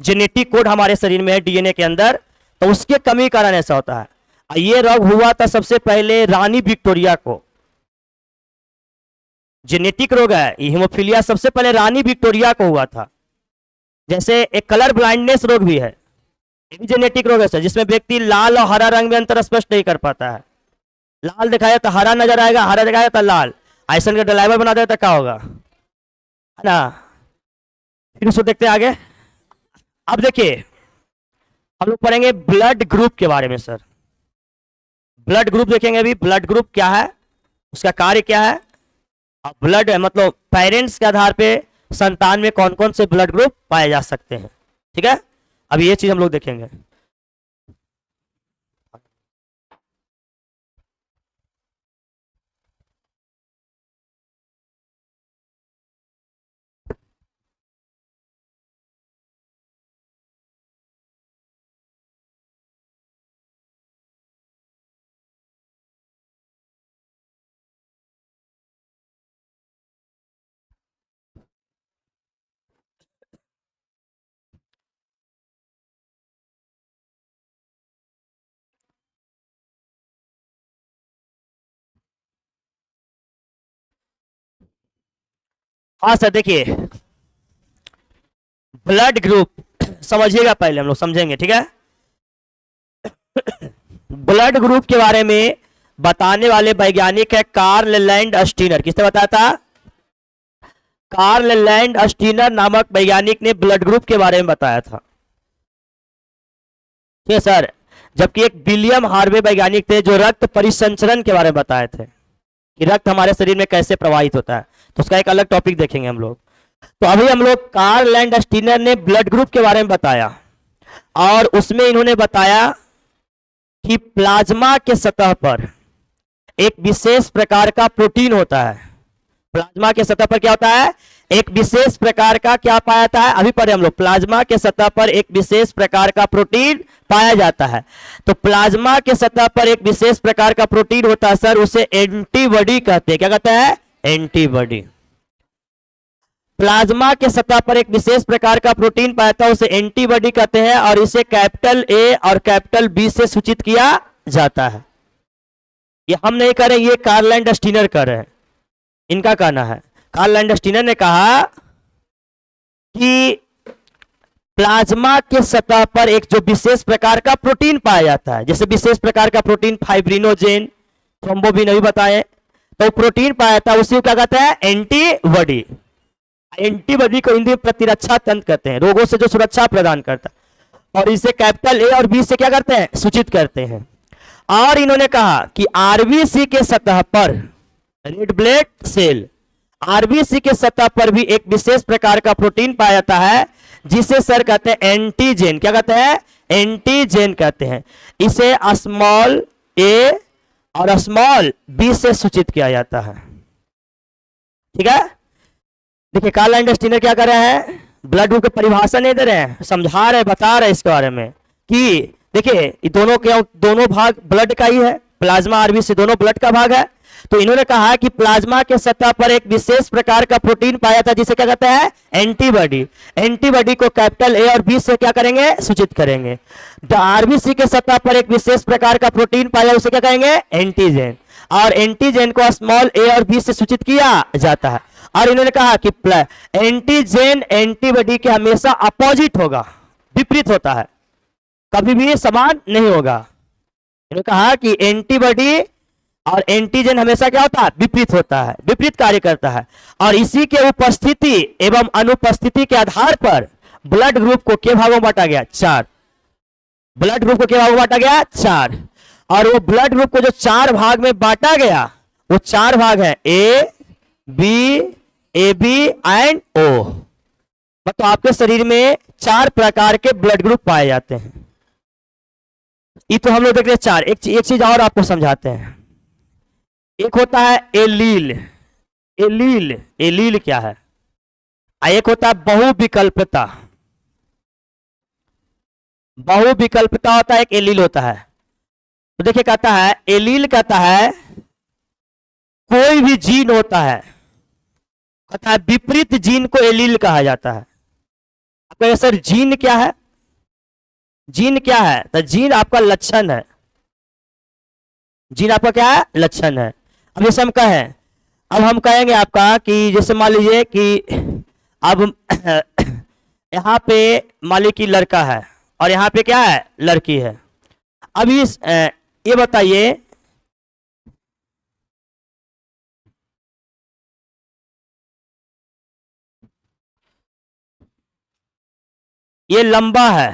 जेनेटिक कोड हमारे शरीर में है DNA के अंदर, तो उसके कमी कारण ऐसा होता है। ये रोग हुआ था सबसे पहले रानी विक्टोरिया को, जेनेटिक रोग है ये हीमोफीलिया, सबसे पहले रानी विक्टोरिया को हुआ था। जैसे एक कलर ब्लाइंडनेस रोग भी है, ये भी जेनेटिक रोग है सर, जिसमें व्यक्ति लाल और हरा रंग में अंतर स्पष्ट नहीं कर पाता है। लाल दिखाया तो हरा नजर आएगा, हरा दिखाया तो लाल, ऐसा का ड्राइवर बना देता क्या होगा, है ना। फिर उसको देखते हैं आगे। अब देखिए हम लोग पढ़ेंगे ब्लड ग्रुप के बारे में सर। ब्लड ग्रुप देखेंगे अभी, ब्लड ग्रुप क्या है, उसका कार्य क्या है। अब ब्लड मतलब पेरेंट्स के आधार पे संतान में कौन कौन से ब्लड ग्रुप पाए जा सकते हैं। ठीक है, अब ये चीज हम लोग देखेंगे। हाँ सर देखिए, ब्लड ग्रुप समझिएगा, पहले हम लोग समझेंगे। ठीक है, ब्लड ग्रुप के बारे में बताने वाले वैज्ञानिक है कार्ल लैंड स्टीनर। किसने बताया था? कार्ल लैंड स्टीनर नामक वैज्ञानिक ने ब्लड ग्रुप के बारे में बताया था। ठीक है सर। जबकि एक विलियम हार्वे वैज्ञानिक थे जो रक्त परिसंचरण के बारे में बताए थे कि रक्त हमारे शरीर में कैसे प्रवाहित होता है, तो उसका एक अलग टॉपिक देखेंगे हम लोग। तो अभी हम लोग कार्ल लैंड स्टीनर ने ब्लड ग्रुप के बारे में बताया, और उसमें इन्होंने बताया कि प्लाज्मा के सतह पर एक विशेष प्रकार का प्रोटीन होता है। प्लाज्मा के सतह पर क्या होता है? एक विशेष प्रकार का क्या पाया जाता है? अभी पढ़े हम लोग, प्लाज्मा के सतह पर एक विशेष प्रकार का प्रोटीन पाया जाता है। तो प्लाज्मा के सतह पर एक विशेष प्रकार का प्रोटीन होता है सर, उसे एंटीबॉडी कहते हैं। क्या कहते हैं? एंटीबॉडी। प्लाज्मा के सतह पर एक विशेष प्रकार का प्रोटीन पाया जाता है, उसे एंटीबॉडी कहते हैं, और इसे कैपिटल A और कैपिटल B से सूचित किया जाता है। ये हम नहीं कर रहे, ये कार्ल लैंड स्टीनर कर रहे हैं, इनका कहना है। कार्ल लैंड स्टीनर ने कहा कि प्लाज्मा के सतह पर एक जो विशेष प्रकार का प्रोटीन पाया जाता है, जैसे विशेष प्रकार का प्रोटीन फाइब्रिनोजेन, थ्रोम्बोबिन अभी बताए, तो प्रोटीन पाया जाता है, उसी को क्या कहता है? एंटीबॉडी। एंटीबॉडी को हिंदी में प्रतिरक्षा तंत्र कहते हैं, रोगों से जो सुरक्षा प्रदान करता है, और इसे कैपिटल A और B से क्या करते हैं? सूचित करते हैं। और इन्होंने कहा कि RBC के सतह पर, रेड ब्लड सेल, RBC के सतह पर भी एक विशेष प्रकार का प्रोटीन पाया जाता है, जिसे सर कहते हैं एंटीजेन। क्या कहते हैं? एंटीजेन कहते हैं। इसे स्मॉल a और स्मॉल b से सूचित किया जाता है। ठीक है, देखिए कार्ल लैंड स्टीनर क्या कर रहे हैं? ब्लड ग्रुप की परिभाषा नहीं दे रहे हैं, समझा रहे, बता रहे इसके बारे में कि देखिए दोनों भाग ब्लड का ही है, प्लाज्मा RBC दोनों ब्लड का भाग है। तो इन्होंने कहा कि प्लाज्मा के सतह पर एक विशेष प्रकार का प्रोटीन पाया था जिसे क्या कहते हैं, एंटीबॉडी। एंटीबॉडी को कैपिटल ए और बी से क्या करेंगे, सूचित करेंगे। आरबीसी के सतह पर एक विशेष प्रकार का प्रोटीन पाया, उसे क्या कहेंगे, एंटीजन। और एंटीजन को स्मॉल ए और बी से सूचित किया जाता है। और इन्होंने कहा कि एंटीजन एंटीबॉडी के हमेशा अपोजिट होगा, विपरीत होता है, कभी भी समान नहीं होगा। इन्होंने कहा कि एंटीबॉडी और एंटीजन हमेशा क्या होता है, विपरीत होता है, विपरीत कार्य करता है। और इसी के उपस्थिति एवं अनुपस्थिति के आधार पर ब्लड ग्रुप को के भागों में बांटा गया, 4। ब्लड ग्रुप को के भागों में बांटा गया, 4। और वो ब्लड ग्रुप को जो 4 भाग में बांटा गया, वो 4 भाग है ए बी एंड ओ। मतलब आपके शरीर में 4 प्रकार के ब्लड ग्रुप पाए जाते हैं। ये तो हम लोग देख रहे हैं 4। एक चीज और आपको समझाते हैं। एक होता है एलील। एलील, एलील क्या है? एक होता है बहुविकल्पता। बहुविकल्पता होता है, एक एलील होता है। तो देखिए कहता है, एलील कहता है कोई भी जीन होता है, कहता है विपरीत जीन को एलील कहा जाता है। आपका सर जीन क्या है? जीन क्या है? तो जीन आपका लक्षण है। जीन आपका क्या है? लक्षण है। अब जैसे हम कहें, अब हम कहेंगे आपका कि जैसे मान लीजिए कि अब यहाँ पे मान लीजिए कि लड़का है और यहाँ पे क्या है, लड़की है। अब इस ये बताइए, ये लंबा है,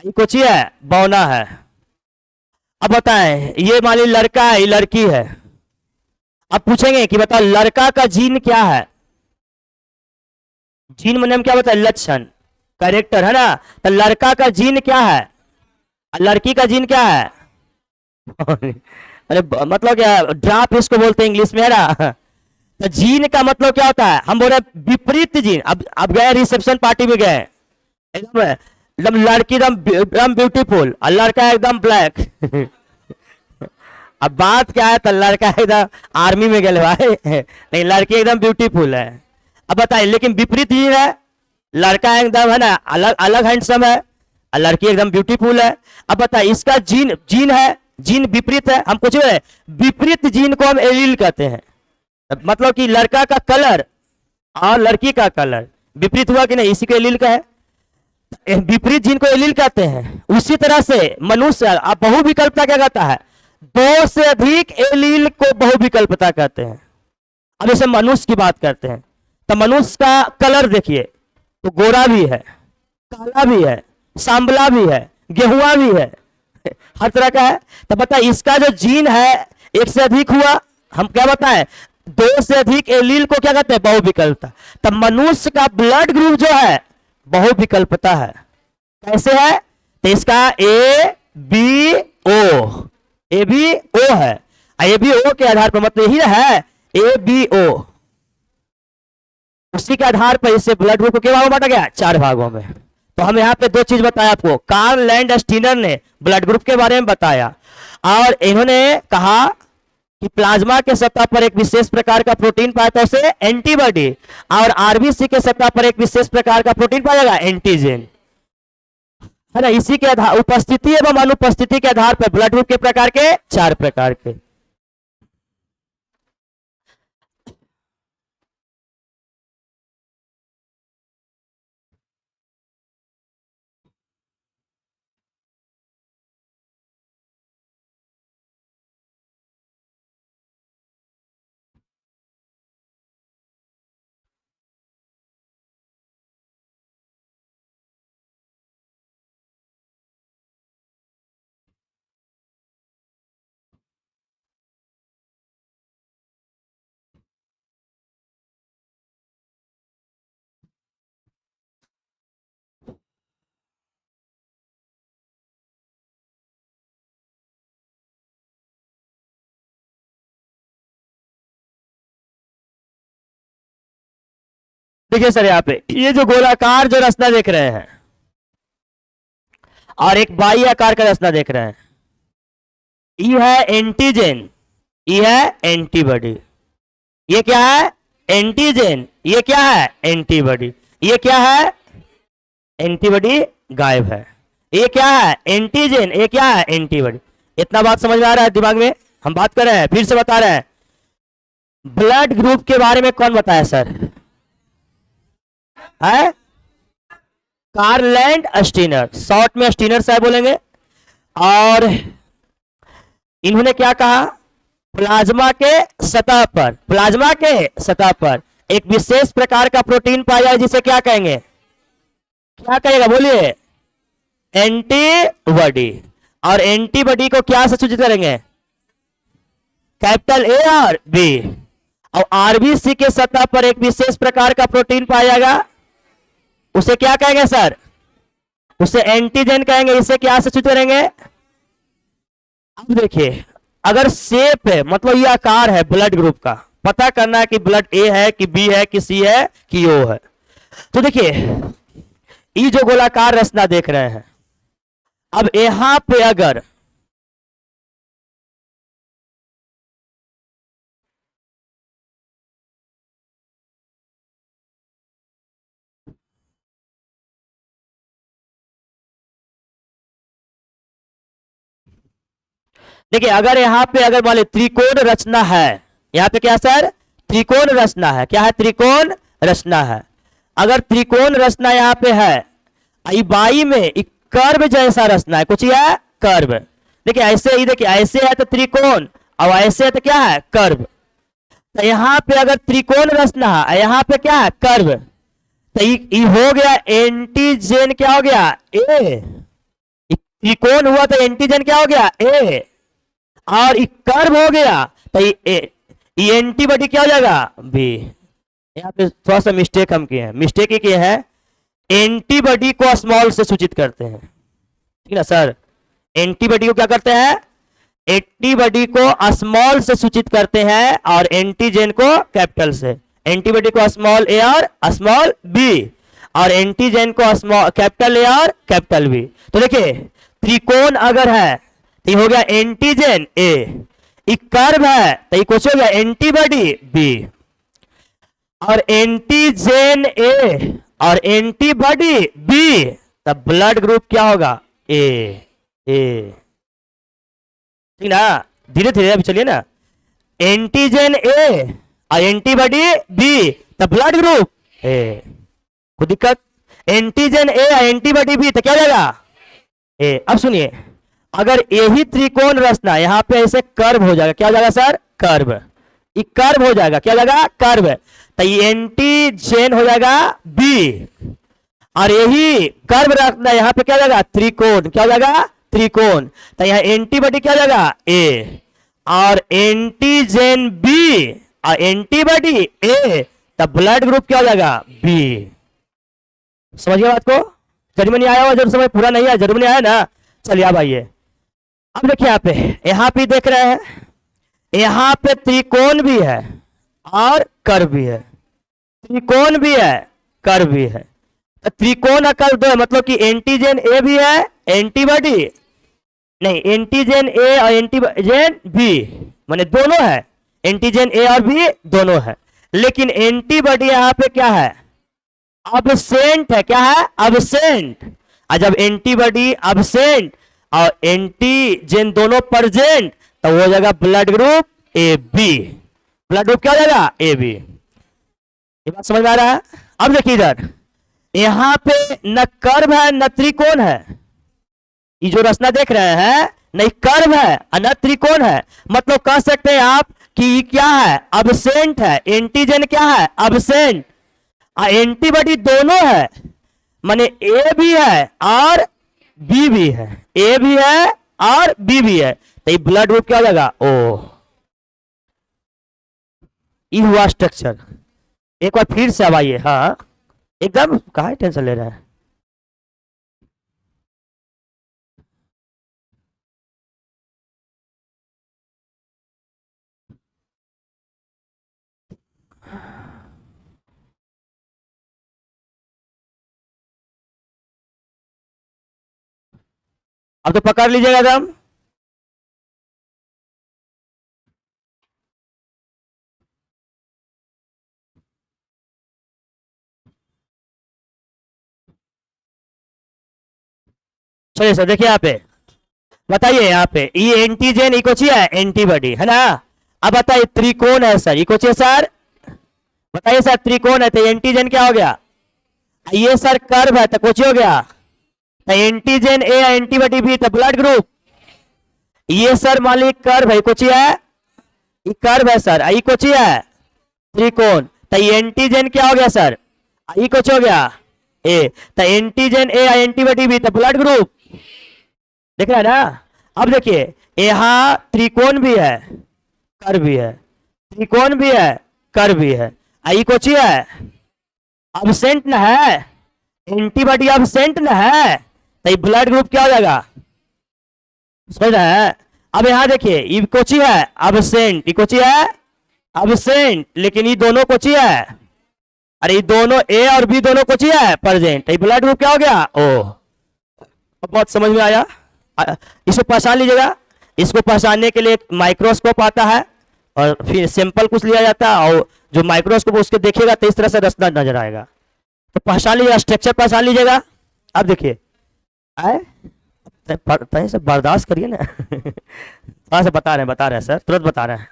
ये कुछ है, बौना है। अब बताएं, ये मान लीजिए लड़का है, ये लड़की है। अब पूछेंगे कि बताओ लड़का का जीन क्या है? जीन मतलब क्या बताए, लक्षण, कैरेक्टर है ना। तो लड़का का जीन क्या है, लड़की का जीन क्या है? अरे मतलब क्या, ड्राप इसको बोलते हैं इंग्लिश में, है ना। तो जीन का मतलब क्या होता है, हम बोल रहे विपरीत जीन। अब गए रिसेप्शन पार्टी में गए, एकदम लड़की एकदम ब्यूटीफुल और लड़का एकदम ब्लैक। अब बात क्या है, तो लड़का एकदम आर्मी में गए भाई, नहीं लड़की एकदम ब्यूटीफुल है। अब बताइए, लेकिन विपरीत जीन है, लड़का एकदम है ना अलग अलग हैंडसम है और लड़की एकदम ब्यूटीफुल है। अब बताइए, इसका जीन है, जीन विपरीत है। हम कुछ विपरीत जीन को हम एलील कहते हैं। मतलब कि लड़का का कलर और लड़की का कलर विपरीत हुआ कि नहीं, इसी को एलील का है। विपरीत जीन को एलील कहते हैं। उसी तरह से मनुष्य बहुविकल्पता क्या कहता है, 2 से अधिक एलील को बहुविकल्पता कहते हैं। अब जैसे मनुष्य की बात करते हैं, तो मनुष्य का कलर देखिए, तो गोरा भी है, काला भी है, सांबला भी है, गेहुआ भी है, हर तरह का है। तो बताइए इसका जो जीन है 1 से अधिक हुआ, हम क्या बताएं, 2 से अधिक एलील को क्या कहते हैं, बहुविकल्पता। तब मनुष्य का ब्लड ग्रुप जो है बहुविकल्पता है। कैसे है, तो इसका ए बी ओ है। ए बी ओ के आधार पर मतलब यही है, ए बी ओ, उसी के आधार पर इसे ब्लड ग्रुप को कितने भागों में बांटा गया, 4 भागों में। तो हम यहाँ पे 2 चीज बताया आपको। कार्ल लैंडस्टीनर ने ब्लड ग्रुप के बारे में बताया और इन्होंने कहा कि प्लाज्मा के सतह पर एक विशेष प्रकार का प्रोटीन पाया था, उसे एंटीबॉडी। और आरबीसी के सतह पर एक विशेष प्रकार का प्रोटीन पाया जाएगा, एंटीजन, है ना। इसी के आधार उपस्थिति एवं अनुपस्थिति के आधार पर ब्लड ग्रुप के प्रकार के 4 प्रकार के। देखिए सर, यहाँ पे ये जो गोलाकार जो रचना देख रहे हैं और एक बाई आकार का रचना देख रहे हैं, ये है एंटीजन ये है एंटीबॉडी, ये क्या है एंटीजन, ये क्या है एंटीबॉडी, ये क्या है एंटीबॉडी गायब है, ये क्या है एंटीजन, ये क्या है एंटीबॉडी। इतना बात समझ में आ रहा है दिमाग में। हम बात कर रहे हैं, फिर से बता रहे हैं, ब्लड ग्रुप के बारे में कौन बताया सर है? कार्लैंड स्टीनर, शॉर्ट में स्टीनर साहब बोलेंगे। और इन्होंने क्या कहा, प्लाज्मा के सतह पर, प्लाज्मा के सतह पर एक विशेष प्रकार का प्रोटीन पाया जाए जिसे क्या कहेंगे, क्या कहेगा बोलिए, एंटीबॉडी। और एंटीबॉडी को क्या से सूचित करेंगे, कैपिटल ए और बी। और आरबीसी के सतह पर एक विशेष प्रकार का प्रोटीन पाया जाएगा, उसे क्या कहेंगे सर, उसे एंटीजन कहेंगे। इसे क्या से सूचित करेंगे, अब देखिए अगर शेप है मतलब ये आकार है ब्लड ग्रुप का, पता करना है कि ब्लड ए है कि बी है कि सी है कि ओ है। तो देखिए ये जो गोलाकार रचना देख रहे हैं, अब यहां पे अगर देखिए अगर यहां पे अगर मान ली त्रिकोण रचना है, यहां पे क्या सर त्रिकोण रचना है, क्या है त्रिकोण रचना है। अगर त्रिकोण रचना यहां पे है, बाई में एक कर्व जैसा रचना है, कुछ यह कर्व। देखिए ऐसे ही, देखिए ऐसे है तो त्रिकोण, और ऐसे है तो क्या है कर्व। तो यहाँ पे अगर त्रिकोण रचना है, यहाँ पे क्या है कर्व, तो ये हो गया एंटीजन, क्या हो गया ए, त्रिकोण हुआ तो एंटीजन क्या हो गया ए, और कर्व हो गया तो ये एंटीबॉडी क्या हो जाएगा बी। यहाँ पे थोड़ा सा मिस्टेक हम किए हैं, मिस्टेक ये किए हैं, एंटीबॉडी को स्मॉल से सूचित करते हैं, ठीक है ना सर। एंटीबॉडी को क्या करते हैं, एंटीबॉडी को स्मॉल से सूचित करते हैं और एंटीजन को कैपिटल से। एंटीबॉडी को स्मॉल ए और स्मॉल बी, और एंटीजन को स्मॉल कैपिटल ए और कैपिटल बी। तो देखिए त्रिकोण अगर है तो ये हो गया एंटीजन ए, एक कर्व है तो ये कुछ हो गया एंटीबॉडी बी, और एंटीजन ए और एंटीबॉडी बी, तब ब्लड ग्रुप क्या होगा ए। ए ठीक ना, धीरे धीरे अभी चलिए ना, एंटीजन ए और एंटीबॉडी बी, तब ब्लड ग्रुप ए। कोई दिक्कत, एंटीजन ए और एंटीबॉडी बी तो क्या हो जाएगा ए। अब सुनिए अगर यही त्रिकोण रचना यहां पे ऐसे कर्व हो जाएगा, क्या हो जाएगा सर कर्व, ये कर्व हो जाएगा, क्या हो जाएगा कर्व, तो ये एंटीजन हो जाएगा बी, और यही कर्व रखना यहाँ पे क्या हो जाएगा त्रिकोण, क्या हो जाएगा त्रिकोण, तो यहाँ एंटीबॉडी क्या हो जाएगा ए, और एंटीजन बी और एंटीबॉडी ए, तब ब्लड ग्रुप क्या हो जाएगा बी। समझिए बात को, जरूर में नहीं आया हुआ, जरूर समझ पूरा नहीं आया, जरूर नहीं आया ना। चलिए अब आइए, अब देखिए यहाँ पे देख रहे हैं, यहाँ पे त्रिकोण भी है और कर्व भी है, त्रिकोण भी है कर्व भी है। तो त्रिकोण और कर्व दो है, मतलब कि एंटीजन ए भी है एंटीबॉडी नहीं, एंटीजन ए और एंटीजन बी माने दोनों है, एंटीजन ए और बी दोनों है। लेकिन एंटीबॉडी यहाँ पे क्या है अब्सेंट है, क्या है अब्सेंट। और जब एंटीबॉडी अब्सेंट और एंटीजन दोनों प्रेजेंट, तो वो हो जाएगा blood group A B, blood group क्या हो जाएगा ए बी। ये बात समझ में आ रहा है। अब देखिए इधर यहां पे न कर्व है न त्रिकोण है, ये जो रचना देख रहे हैं न कर्व है और न त्रिकोण है, मतलब कह सकते हैं आप कि क्या है अब्सेंट है, एंटीजन क्या है अब्सेंट, और एंटीबॉडी दोनों है, माने ए भी है और बी भी है, ए भी है और बी भी है, तो ये ब्लड ग्रुप क्या हो जाएगा ओ। ये हुआ स्ट्रक्चर। एक बार फिर से अब आइए, हाँ एकदम कहा टेंशन ले रहा है। अब तो पकड़ लीजिएगा एकदम। चलिए सर देखिए यहाँ पे, बताइए यहाँ पे ये एंटीजन ये कुछ है एंटीबॉडी है ना। अब बताइए त्रिकोण है सर, ये कुछ है सर, बताइए सर त्रिकोण है तो एंटीजन क्या हो गया, ये सर कर्व है तो कुछ हो गया, तो एंटीजन ए एंटीबॉडी बी तो ब्लड ग्रुप। ये सर मान लीजिए कर्व है, कुछ है ये कर्व है सर, ये कुछ है त्रिकोण, तो एंटीजन क्या हो गया सर, ये कुछ हो गया ए, तो एंटीजन ए एंटीबॉडी बी तो ब्लड ग्रुप। देख रहा है ना। अब देखिए यहां त्रिकोण भी है कर्व भी है, त्रिकोण भी है कर्व भी है, आई कुछ है अब्सेंट न है, एंटीबॉडी अब्सेंट न है, तो ब्लड ग्रुप क्या हो जाएगा, समझ रहा है। अब यहां देखिए ये कोची है अब्सेंट, ये कोची है अब्सेंट, लेकिन ये दोनों कोची है, अरे ये दोनों ए और बी दोनों कोची है प्रेजेंट, ये ब्लड ग्रुप क्या हो गया ओ। बहुत समझ में आया, इसको पहचान लीजिएगा। इसको पहचानने के लिए एक माइक्रोस्कोप आता है और फिर सैंपल कुछ लिया जाता है और जो माइक्रोस्कोप उसके देखिएगा तो इस तरह से रचना नजर आएगा, तो पहचान लीजिएगा, स्ट्रक्चर पहचान लीजिएगा। अब देखिए आए से बर्दाश्त करिए ना थोड़ा सा बता रहे हैं सर, तुरंत बता रहे हैं।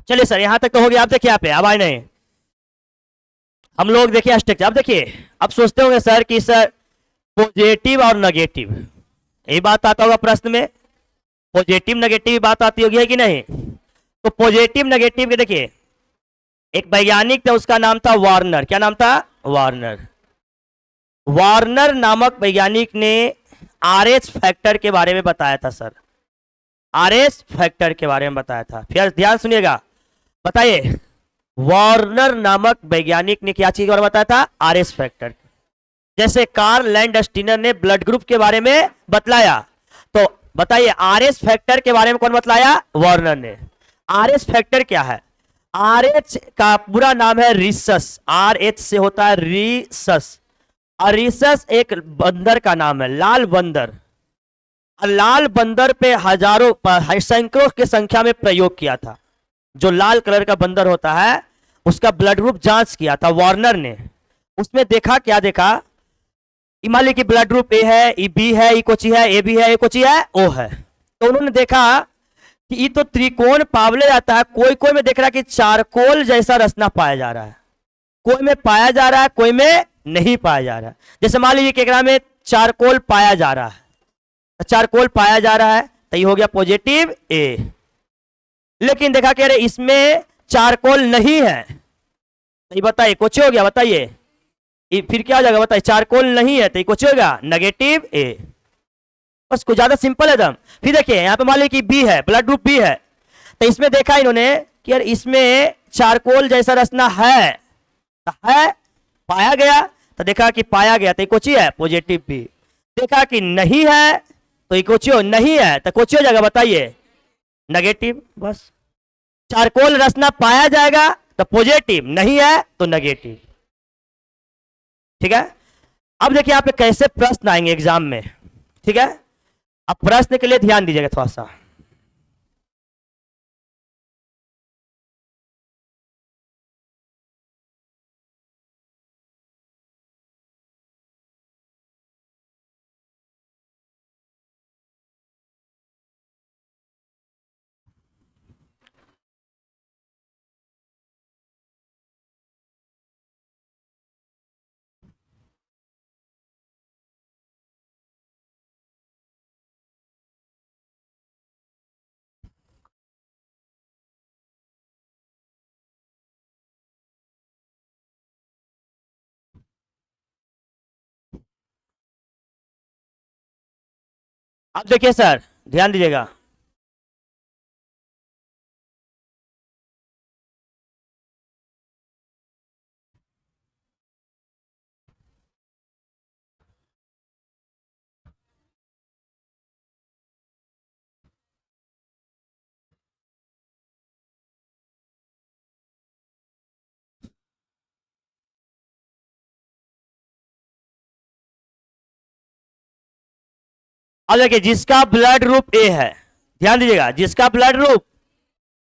चलिए सर यहां तक तो हो गया। आप देखिए यहाँ पे आवाज नहीं, हम लोग देखिए स्ट्रक्चर। अब देखिए अब सोचते होंगे सर कि सर पॉजिटिव और नेगेटिव, यही बात आता होगा प्रश्न में, पॉजिटिव नेगेटिव बात आती होगी है कि नहीं। तो पॉजिटिव नेगेटिव के देखिए एक वैज्ञानिक था, उसका नाम था वार्नर, क्या नाम था वार्नर। वार्नर नामक वैज्ञानिक ने आरएच फैक्टर के बारे में बताया था सर, आरएच फैक्टर के बारे में बताया था। फिर ध्यान सुनिएगा, बताइए वार्नर नामक वैज्ञानिक ने क्या चीज के बारे में बताया था, आरएच फैक्टर। जैसे कार्ल लैंडस्टीनर ने ब्लड ग्रुप के बारे में बतलाया, तो बताइए आरएच फैक्टर के बारे में कौन बतलाया, वार्नर ने। आरएच फैक्टर क्या है, आरएच का पूरा नाम है रिसस, आरएच से होता है रिसस, और रिसस एक बंदर का नाम है, लाल बंदर। लाल बंदर पे हजारों सैकड़ों की संख्या में प्रयोग किया था। जो लाल कलर का बंदर होता है उसका ब्लड ग्रुप जांच किया था वार्नर ने। उसमें देखा, क्या देखा, मान लीजिए कि ब्लड ग्रुप ए है, ई बी है, ई कोची है, ए बी है, ए कोची है, ओ है। तो उन्होंने देखा कि ये तो त्रिकोण पावले जाता है, कोई कोई में देख रहा है कि चारकोल जैसा रचना पाया जा रहा है, कोई में पाया जा रहा है, कोई में नहीं पाया जा रहा है। जैसे मान लीजिए कि में चारकोल पाया जा रहा है, चारकोल पाया जा रहा है तो ये हो गया पॉजिटिव ए। लेकिन देखा कि अरे इसमें चारकोल नहीं है, तो ये बताइए कुछ हो गया, बताइए फिर क्या हो जाएगा, बताइए चारकोल नहीं है तो ये कुछ होगा नेगेटिव ए। बस कुछ ज्यादा सिंपल है एकदम। फिर देखिए यहाँ पे मान लीजिए कि बी है, ब्लड ग्रुप बी है, तो इसमें देखा इन्होंने कि यार इसमें चारकोल जैसा रचना है, तो है पाया गया, तो देखा कि पाया गया तो ये कुछ ही है पॉजिटिव बी। देखा कि नहीं है तो ये कुछ हो नहीं है तो कुछ हो जाएगा, बताइए नेगेटिव। बस चारकोल रचना पाया जाएगा तो पॉजिटिव, नहीं है तो नेगेटिव, ठीक है। अब देखिए यहाँ पे कैसे प्रश्न आएंगे एग्जाम में, ठीक है। अब प्रश्न के लिए ध्यान दीजिएगा थोड़ा सा। अब देखिए सर ध्यान दीजिएगा, अब देखिए जिसका ब्लड ग्रुप ए है, ध्यान दीजिएगा, जिसका ब्लड ग्रुप,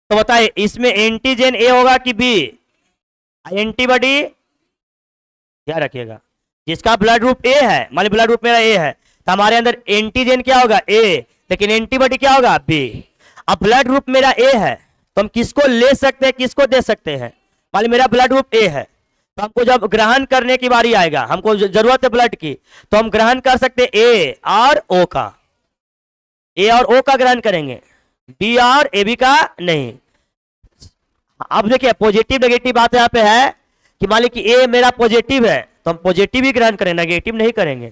तो बताइए इसमें एंटीजन ए होगा कि बी? एंटीबॉडी, क्या रखिएगा, जिसका ब्लड ग्रुप ए है, मान ली ब्लड ग्रुप मेरा ए है, तो हमारे अंदर एंटीजन क्या होगा? ए, लेकिन एंटीबॉडी क्या होगा? बी। अब ब्लड ग्रुप मेरा ए है तो हम किसको ले सकते हैं, किसको दे सकते हैं? मान ली मेरा ब्लड ग्रुप ए है, तो हमको जब ग्रहण करने की बारी आएगा, हमको जरूरत है ब्लड की, तो हम ग्रहण कर सकते हैं ए और ओ का, ए और ओ का ग्रहण करेंगे, बी और ए बी का नहीं। अब देखिए पॉजिटिव नेगेटिव बात यहाँ पे है कि मान ली कि ए मेरा पॉजिटिव है तो हम पॉजिटिव ही ग्रहण करेंगे, नेगेटिव नहीं करेंगे।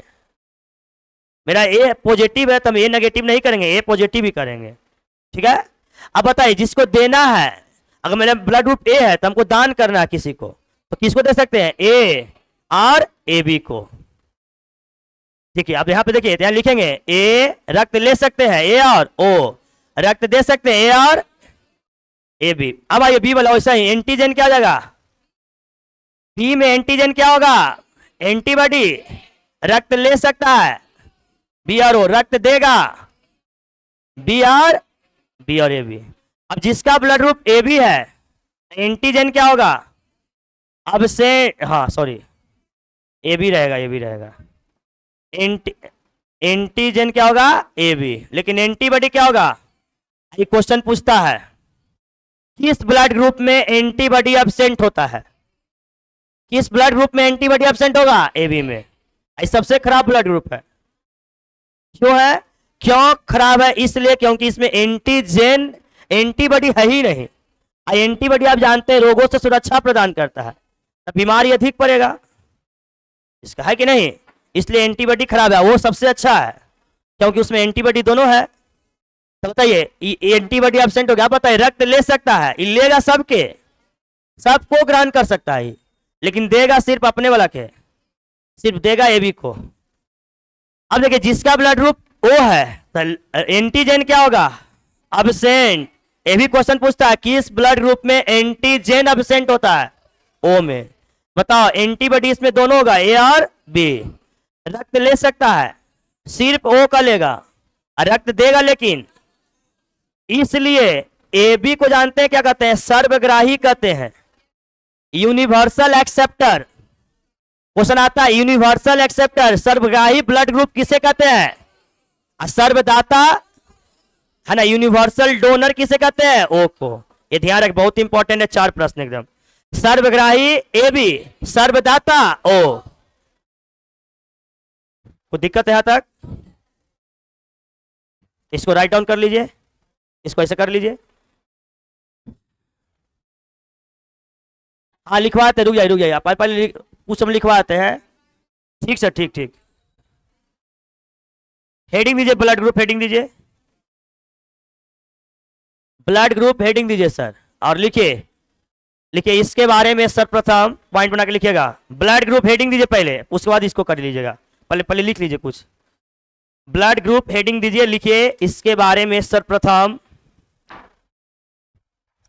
मेरा ए पॉजिटिव है तो हम ए नेगेटिव नहीं करेंगे, ए पॉजिटिव ही करेंगे, ठीक है। अब बताइए जिसको देना है, अगर मेरा ब्लड ग्रुप ए है तो हमको दान करना है किसी को, तो किसको दे सकते हैं? ए और ए बी को। ठीक है, अब यहाँ पे देखिए यहाँ लिखेंगे ए रक्त ले सकते हैं, ए और ओ रक्त दे सकते हैं, ए और ए बी। अब आइए बी वाला वैसा ही, एंटीजन क्या हो जाएगा? बी में एंटीजन क्या होगा? एंटीबॉडी। रक्त ले सकता है बी और ओ, रक्त देगा बी और ए बी। अब जिसका ब्लड ग्रुप ए बी है, एंटीजन क्या होगा? अब से, हाँ सॉरी, ए बी रहेगा, ए बी रहेगा, एंटीजन क्या होगा? ए बी, लेकिन एंटीबॉडी क्या होगा? ये क्वेश्चन पूछता है किस ब्लड ग्रुप में एंटीबॉडी एब्सेंट होता है? किस ब्लड ग्रुप में एंटीबॉडी एब्सेंट होगा? ए बी में। ये सबसे खराब ब्लड ग्रुप है। क्यों है? क्यों खराब है? इसलिए क्योंकि इसमें एंटीजन, एंटीबॉडी है ही नहीं। एंटीबॉडी आप जानते हैं रोगों से सुरक्षा प्रदान करता है, तो बीमारी अधिक पड़ेगा, इसका है कि नहीं? इसलिए एंटीबॉडी खराब है। वो सबसे अच्छा है क्योंकि उसमें एंटीबॉडी दोनों है। तो बताइए एंटीबॉडी एब्सेंट हो गया, बताइए रक्त ले सकता है, ये लेगा सबके, सबको ग्रहण कर सकता है, लेकिन देगा सिर्फ अपने वाला के, सिर्फ देगा ए बी को। अब देखिए जिसका ब्लड ग्रुप ओ है तो एंटीजन क्या होगा? एब्सेंट। ये भी क्वेश्चन पूछता है किस ब्लड ग्रुप में एंटीजन एब्सेंट होता है? ओ में। बताओ एंटीबॉडी इसमें दोनों होगा, ए और बी। रक्त ले सकता है, सिर्फ ओ का लेगा, रक्त देगा लेकिन, इसलिए ए बी को जानते हैं क्या कहते हैं? सर्वग्राही कहते हैं, यूनिवर्सल एक्सेप्टर। क्वेश्चन आता है यूनिवर्सल एक्सेप्टर, सर्वग्राही ब्लड ग्रुप किसे कहते हैं? सर्वदाता है ना, यूनिवर्सल डोनर किसे कहते हैं? ओ को। ये ध्यान रख, बहुत इंपॉर्टेंट है, 4 प्रश्न एकदम। सर्वग्राही ए बी, सर्वदाता ओ। कोई दिक्कत है यहां तक? इसको राइट डाउन कर लीजिए, इसको ऐसे कर लीजिए। हाँ लिखवाते, रुक जाइए पहले कुछ हम लिखवाते हैं। ठीक सर, ठीक ठीक। हेडिंग दीजिए, ब्लड ग्रुप हेडिंग दीजिए, ब्लड ग्रुप हेडिंग दीजिए सर, और लिखिए इसके बारे में सर्वप्रथम पॉइंट बना के लिखिएगा। ब्लड ग्रुप हेडिंग दीजिए पहले, उसके बाद इसको कर लीजिएगा। पहले लिख लीजिए कुछ, ब्लड ग्रुप हेडिंग दीजिए, लिखिए इसके बारे में सर्वप्रथम,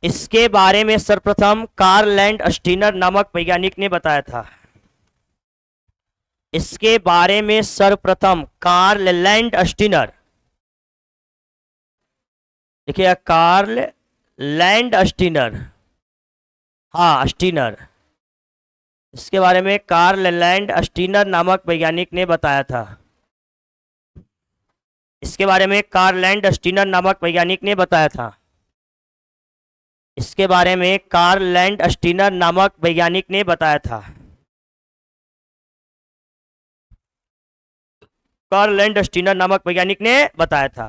इसके बारे में सर्वप्रथम कार्ल लैंडस्टीनर नामक वैज्ञानिक ने बताया था। इसके बारे में सर्वप्रथम कार्ल लैंडस्टीनर, देखिए कार्ल लैंडस्टीनर, हाँ स्टीनर, इसके बारे में कार्ल लैंडस्टीनर नामक वैज्ञानिक ने बताया था। इसके बारे में कार्ल लैंडस्टीनर नामक वैज्ञानिक ने बताया था। इसके बारे में कार्ल लैंडस्टीनर नामक वैज्ञानिक ने बताया था। कार्ल लैंडस्टीनर नामक वैज्ञानिक ने बताया था।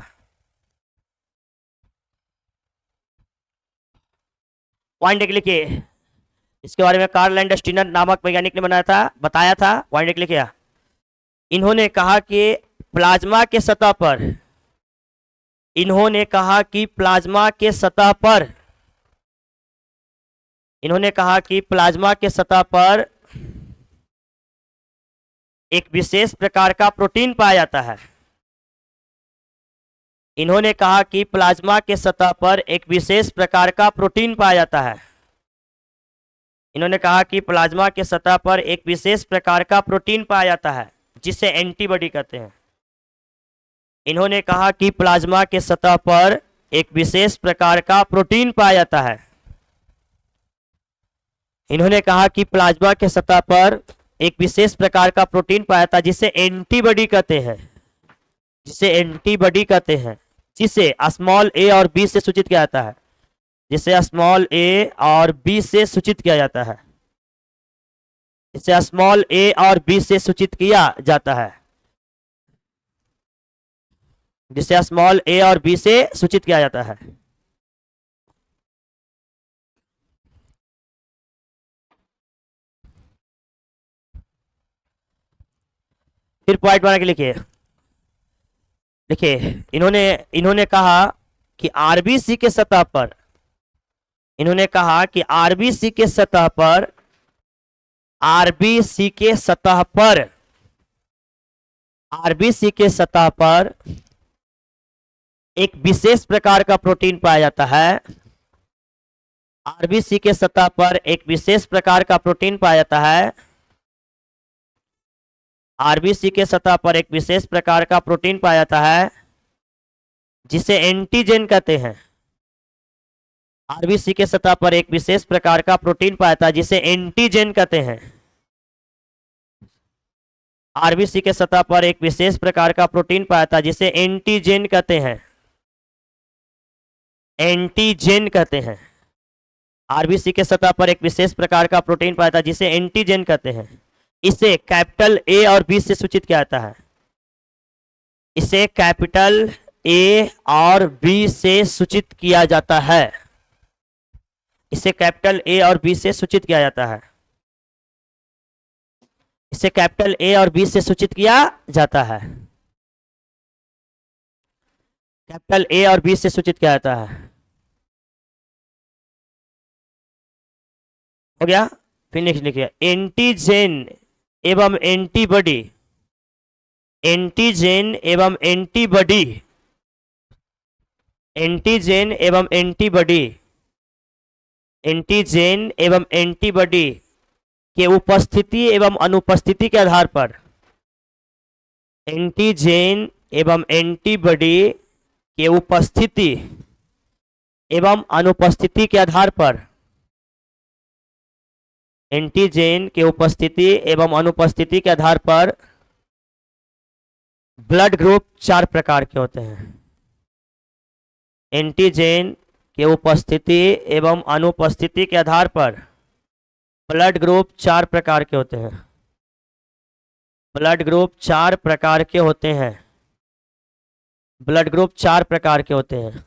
पॉइंट एक लिखिए, इसके बारे में कार्ल लैंडस्टीनर नामक वैज्ञानिक ने बताया था। पॉइंट एक लिखिए, इन्होंने कहा कि प्लाज्मा के सतह पर, इन्होंने कहा कि प्लाज्मा के सतह पर, इन्होंने कहा कि प्लाज्मा के सतह पर एक विशेष प्रकार का प्रोटीन पाया जाता है। इन्होंने कहा कि प्लाज्मा के सतह पर एक विशेष प्रकार का प्रोटीन पाया जाता है। इन्होंने कहा कि प्लाज्मा के सतह पर एक विशेष प्रकार का प्रोटीन पाया जाता है जिसे एंटीबॉडी कहते हैं। इन्होंने कहा कि प्लाज्मा के सतह पर एक विशेष प्रकार का प्रोटीन पाया जाता है। इन्होंने कहा कि प्लाज्मा के सतह पर एक विशेष प्रकार का प्रोटीन पाया जाता है जिसे एंटीबॉडी कहते हैं, जिसे एंटीबॉडी कहते हैं, जिसे स्मॉल ए और बी से सूचित किया जाता है, जिसे स्मॉल ए और बी से सूचित किया जाता है, इसे स्मॉल ए और बी से सूचित किया जाता है, जिसे स्मॉल ए और बी से सूचित किया जाता है। फिर पॉइंट बना के लिखिए, देखिए इन्होंने इन्होंने कहा कि आरबीसी के सतह पर, इन्होंने कहा कि आरबीसी के सतह पर, आरबीसी के सतह पर, आरबीसी के सतह पर एक विशेष प्रकार का प्रोटीन पाया जाता है। आरबीसी के सतह पर एक विशेष प्रकार का प्रोटीन पाया जाता है। आरबीसी के सतह पर एक विशेष प्रकार का प्रोटीन पाया जाता है जिसे एंटीजन कहते हैं। आरबीसी के सतह पर एक विशेष प्रकार का प्रोटीन पाया जाता है जिसे एंटीजन कहते हैं। आरबीसी के सतह पर एक विशेष प्रकार का प्रोटीन पाया जाता है जिसे एंटीजन कहते हैं, एंटीजन कहते हैं। आरबीसी के सतह पर एक विशेष प्रकार का प्रोटीन पाया जाता है जिसे एंटीजन कहते हैं। इसे कैपिटल ए और बी से सूचित किया जाता है, इसे कैपिटल ए और बी से सूचित किया जाता है, इसे कैपिटल ए और बी से सूचित किया जाता है, इसे कैपिटल ए और बी से सूचित किया जाता है, कैपिटल ए और बी से सूचित किया जाता है। हो गया। फिर नेक्स्ट लिखिए, एंटीजन एवं एंटीबॉडी, एंटीजन एवं एंटीबॉडी, एंटीजन एवं एंटीबॉडी, एंटीजन एवं एंटीबॉडी के उपस्थिति एवं अनुपस्थिति के आधार पर, एंटीजन एवं एंटीबॉडी के उपस्थिति एवं अनुपस्थिति के आधार पर, एंटीजन के उपस्थिति एवं अनुपस्थिति के आधार पर ब्लड ग्रुप 4 प्रकार के होते हैं। एंटीजन के उपस्थिति एवं अनुपस्थिति के आधार पर ब्लड ग्रुप 4 प्रकार के होते हैं। ब्लड ग्रुप 4 प्रकार के होते हैं। ब्लड ग्रुप 4 प्रकार के होते हैं।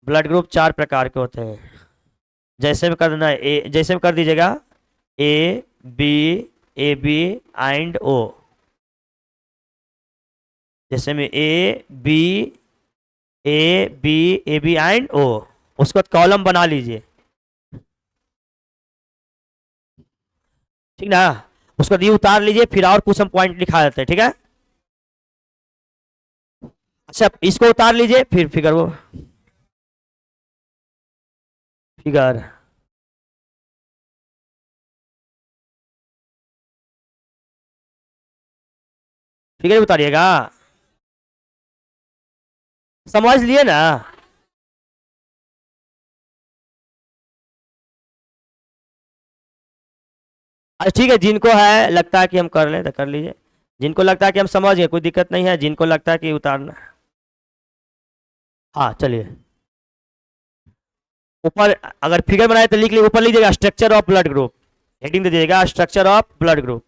ब्लड ग्रुप 4 प्रकार के होते हैं। जैसे में कर देना ए, जैसे में कर दीजिएगा ए बी एंड ओ, जैसे में ए बी एंड ओ, उसको कॉलम बना लीजिए, ठीक ना। उसको दी उतार लीजिए, फिर और कुछ हम पॉइंट लिखा देते हैं, ठीक है। अच्छा इसको उतार लीजिए, फिर फिगर वो फिगर फिगर उतारिएगा, समझ लिए ना। अच्छा ठीक है, जिनको है लगता है कि हम कर लें तो कर लीजिए, जिनको लगता है कि हम समझ गए कोई दिक्कत नहीं है, जिनको लगता है कि उतारना, हाँ चलिए। ऊपर अगर फिगर बनाए तो लिख लीजिए, ऊपर लीजिएगा structure of blood group, heading दे दीजिएगा स्ट्रक्चर ऑफ ब्लड ग्रुप।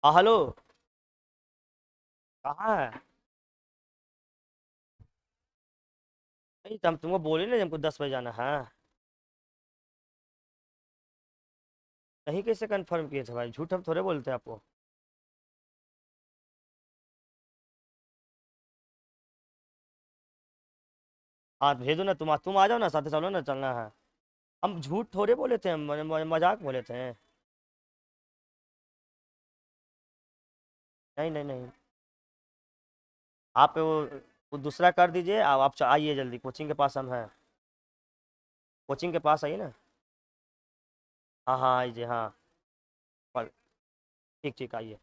हाँ हेलो, कहाँ है? नहीं तो हम तुमको बोले ना हमको 10 बजे जाना है। नहीं कैसे कंफर्म किए थे भाई, झूठ हम थोड़े बोलते हैं आपको। हाँ भेजो ना, तुम आ जाओ ना, साथ चलो ना, चलना है। हम झूठ थोड़े बोले थे, हम मजाक बोले थे। नहीं नहीं नहीं, आप वो दूसरा कर दीजिए। आप आइए जल्दी, कोचिंग के पास हम हैं। कोचिंग के पास आइए ना। हाँ हाँ आइए, हाँ। पर ठीक ठीक आइए।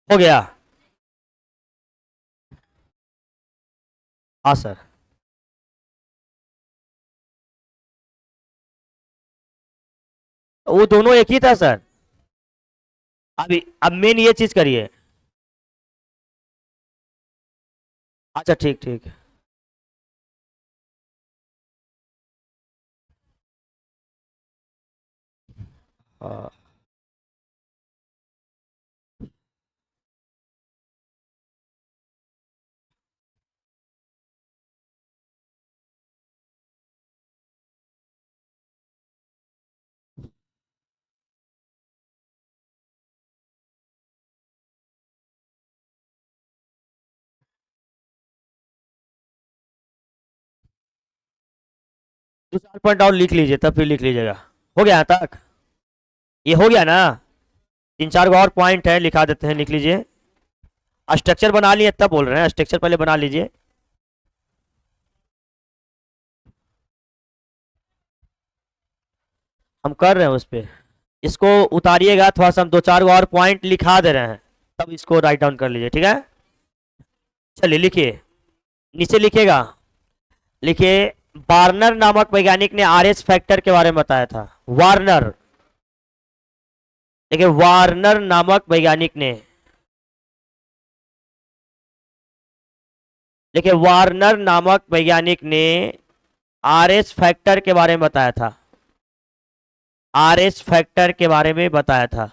हो गया। हाँ सर। वो दोनों एक ही था सर। अभी अब मेन ये चीज करिए। अच्छा ठीक ठीक। हाँ। दो चार पॉइंट और लिख लीजिए, तब फिर लिख लीजिएगा। हो गया यहाँ तक? ये हो गया ना? तीन चार को और पॉइंट है, लिखा देते हैं, लिख लीजिए। स्ट्रक्चर बना लिए तब बोल रहे हैं, स्ट्रक्चर पहले बना लीजिए। हम कर रहे हैं उस पे। इसको उतारिएगा थोड़ा सा, हम दो चार को और पॉइंट लिखा दे रहे हैं, तब इसको राइट डाउन कर लीजिए, ठीक है? चलिए लिखिए, नीचे लिखिएगा। लिखिए, वार्नर नामक वैज्ञानिक ने आरएच फैक्टर के बारे में बताया था। वार्नर, देखिए वार्नर नामक वैज्ञानिक ने, देखिए वार्नर नामक वैज्ञानिक ने आरएच फैक्टर के बारे में बताया था। आरएच फैक्टर के बारे में बताया था।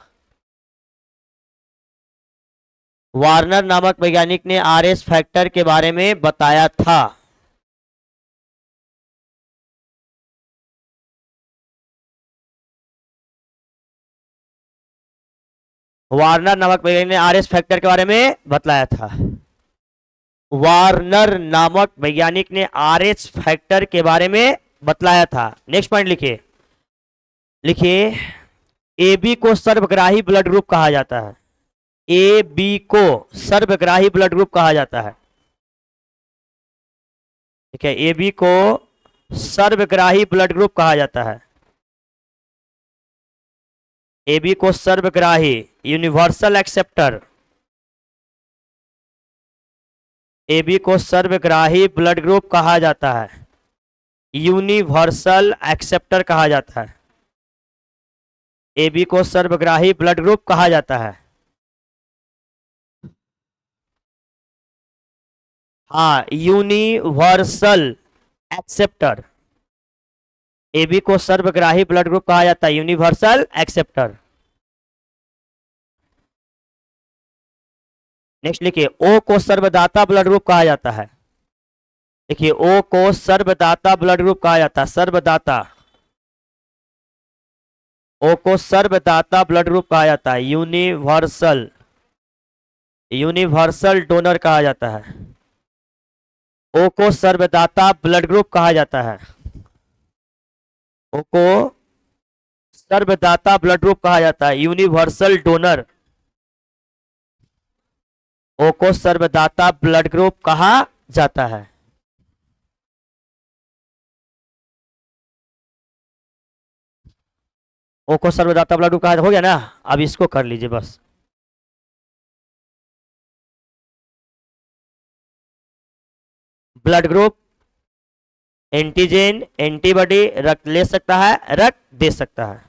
वार्नर नामक वैज्ञानिक ने आरएच फैक्टर के बारे में बताया था। वार्नर नामक वैज्ञानिक ने आरएच फैक्टर के बारे में बतलाया था। वार्नर नामक वैज्ञानिक ने आरएच फैक्टर के बारे में बतलाया था। नेक्स्ट पॉइंट लिखिए। लिखिए, ए बी को सर्वग्राही ब्लड ग्रुप कहा जाता है। ए बी को सर्वग्राही ब्लड ग्रुप कहा जाता है। ठीक है, ए बी को सर्वग्राही ब्लड ग्रुप कहा जाता है। ए बी को सर्वग्राही, यूनिवर्सल एक्सेप्टर, ए बी को सर्वग्राही ब्लड ग्रुप कहा जाता है। यूनिवर्सल एक्सेप्टर कहा जाता है। ए बी को सर्वग्राही ब्लड ग्रुप कहा जाता है। हाँ, यूनिवर्सल एक्सेप्टर। ए बी को सर्वग्राही ब्लड ग्रुप कहा जाता है, यूनिवर्सल एक्सेप्टर। नेक्स्ट लिखिए, ओ को सर्वदाता ब्लड ग्रुप कहा जाता है। देखिए, ओ को सर्वदाता ब्लड ग्रुप कहा जाता है, सर्वदाता। ओ को सर्वदाता ब्लड ग्रुप कहा जाता है, यूनिवर्सल, यूनिवर्सल डोनर कहा जाता है। ओ को सर्वदाता ब्लड ग्रुप कहा जाता है। ओ को सर्वदाता ब्लड ग्रुप कहा जाता है, यूनिवर्सल डोनर। ओ को सर्वदाता ब्लड ग्रुप कहा जाता है। ओ को सर्वदाता ब्लड ग्रुप कहा, हो गया ना। अब इसको कर लीजिए बस। ब्लड ग्रुप, एंटीजन, एंटीबॉडी, रक्त ले सकता है, रक्त दे सकता है।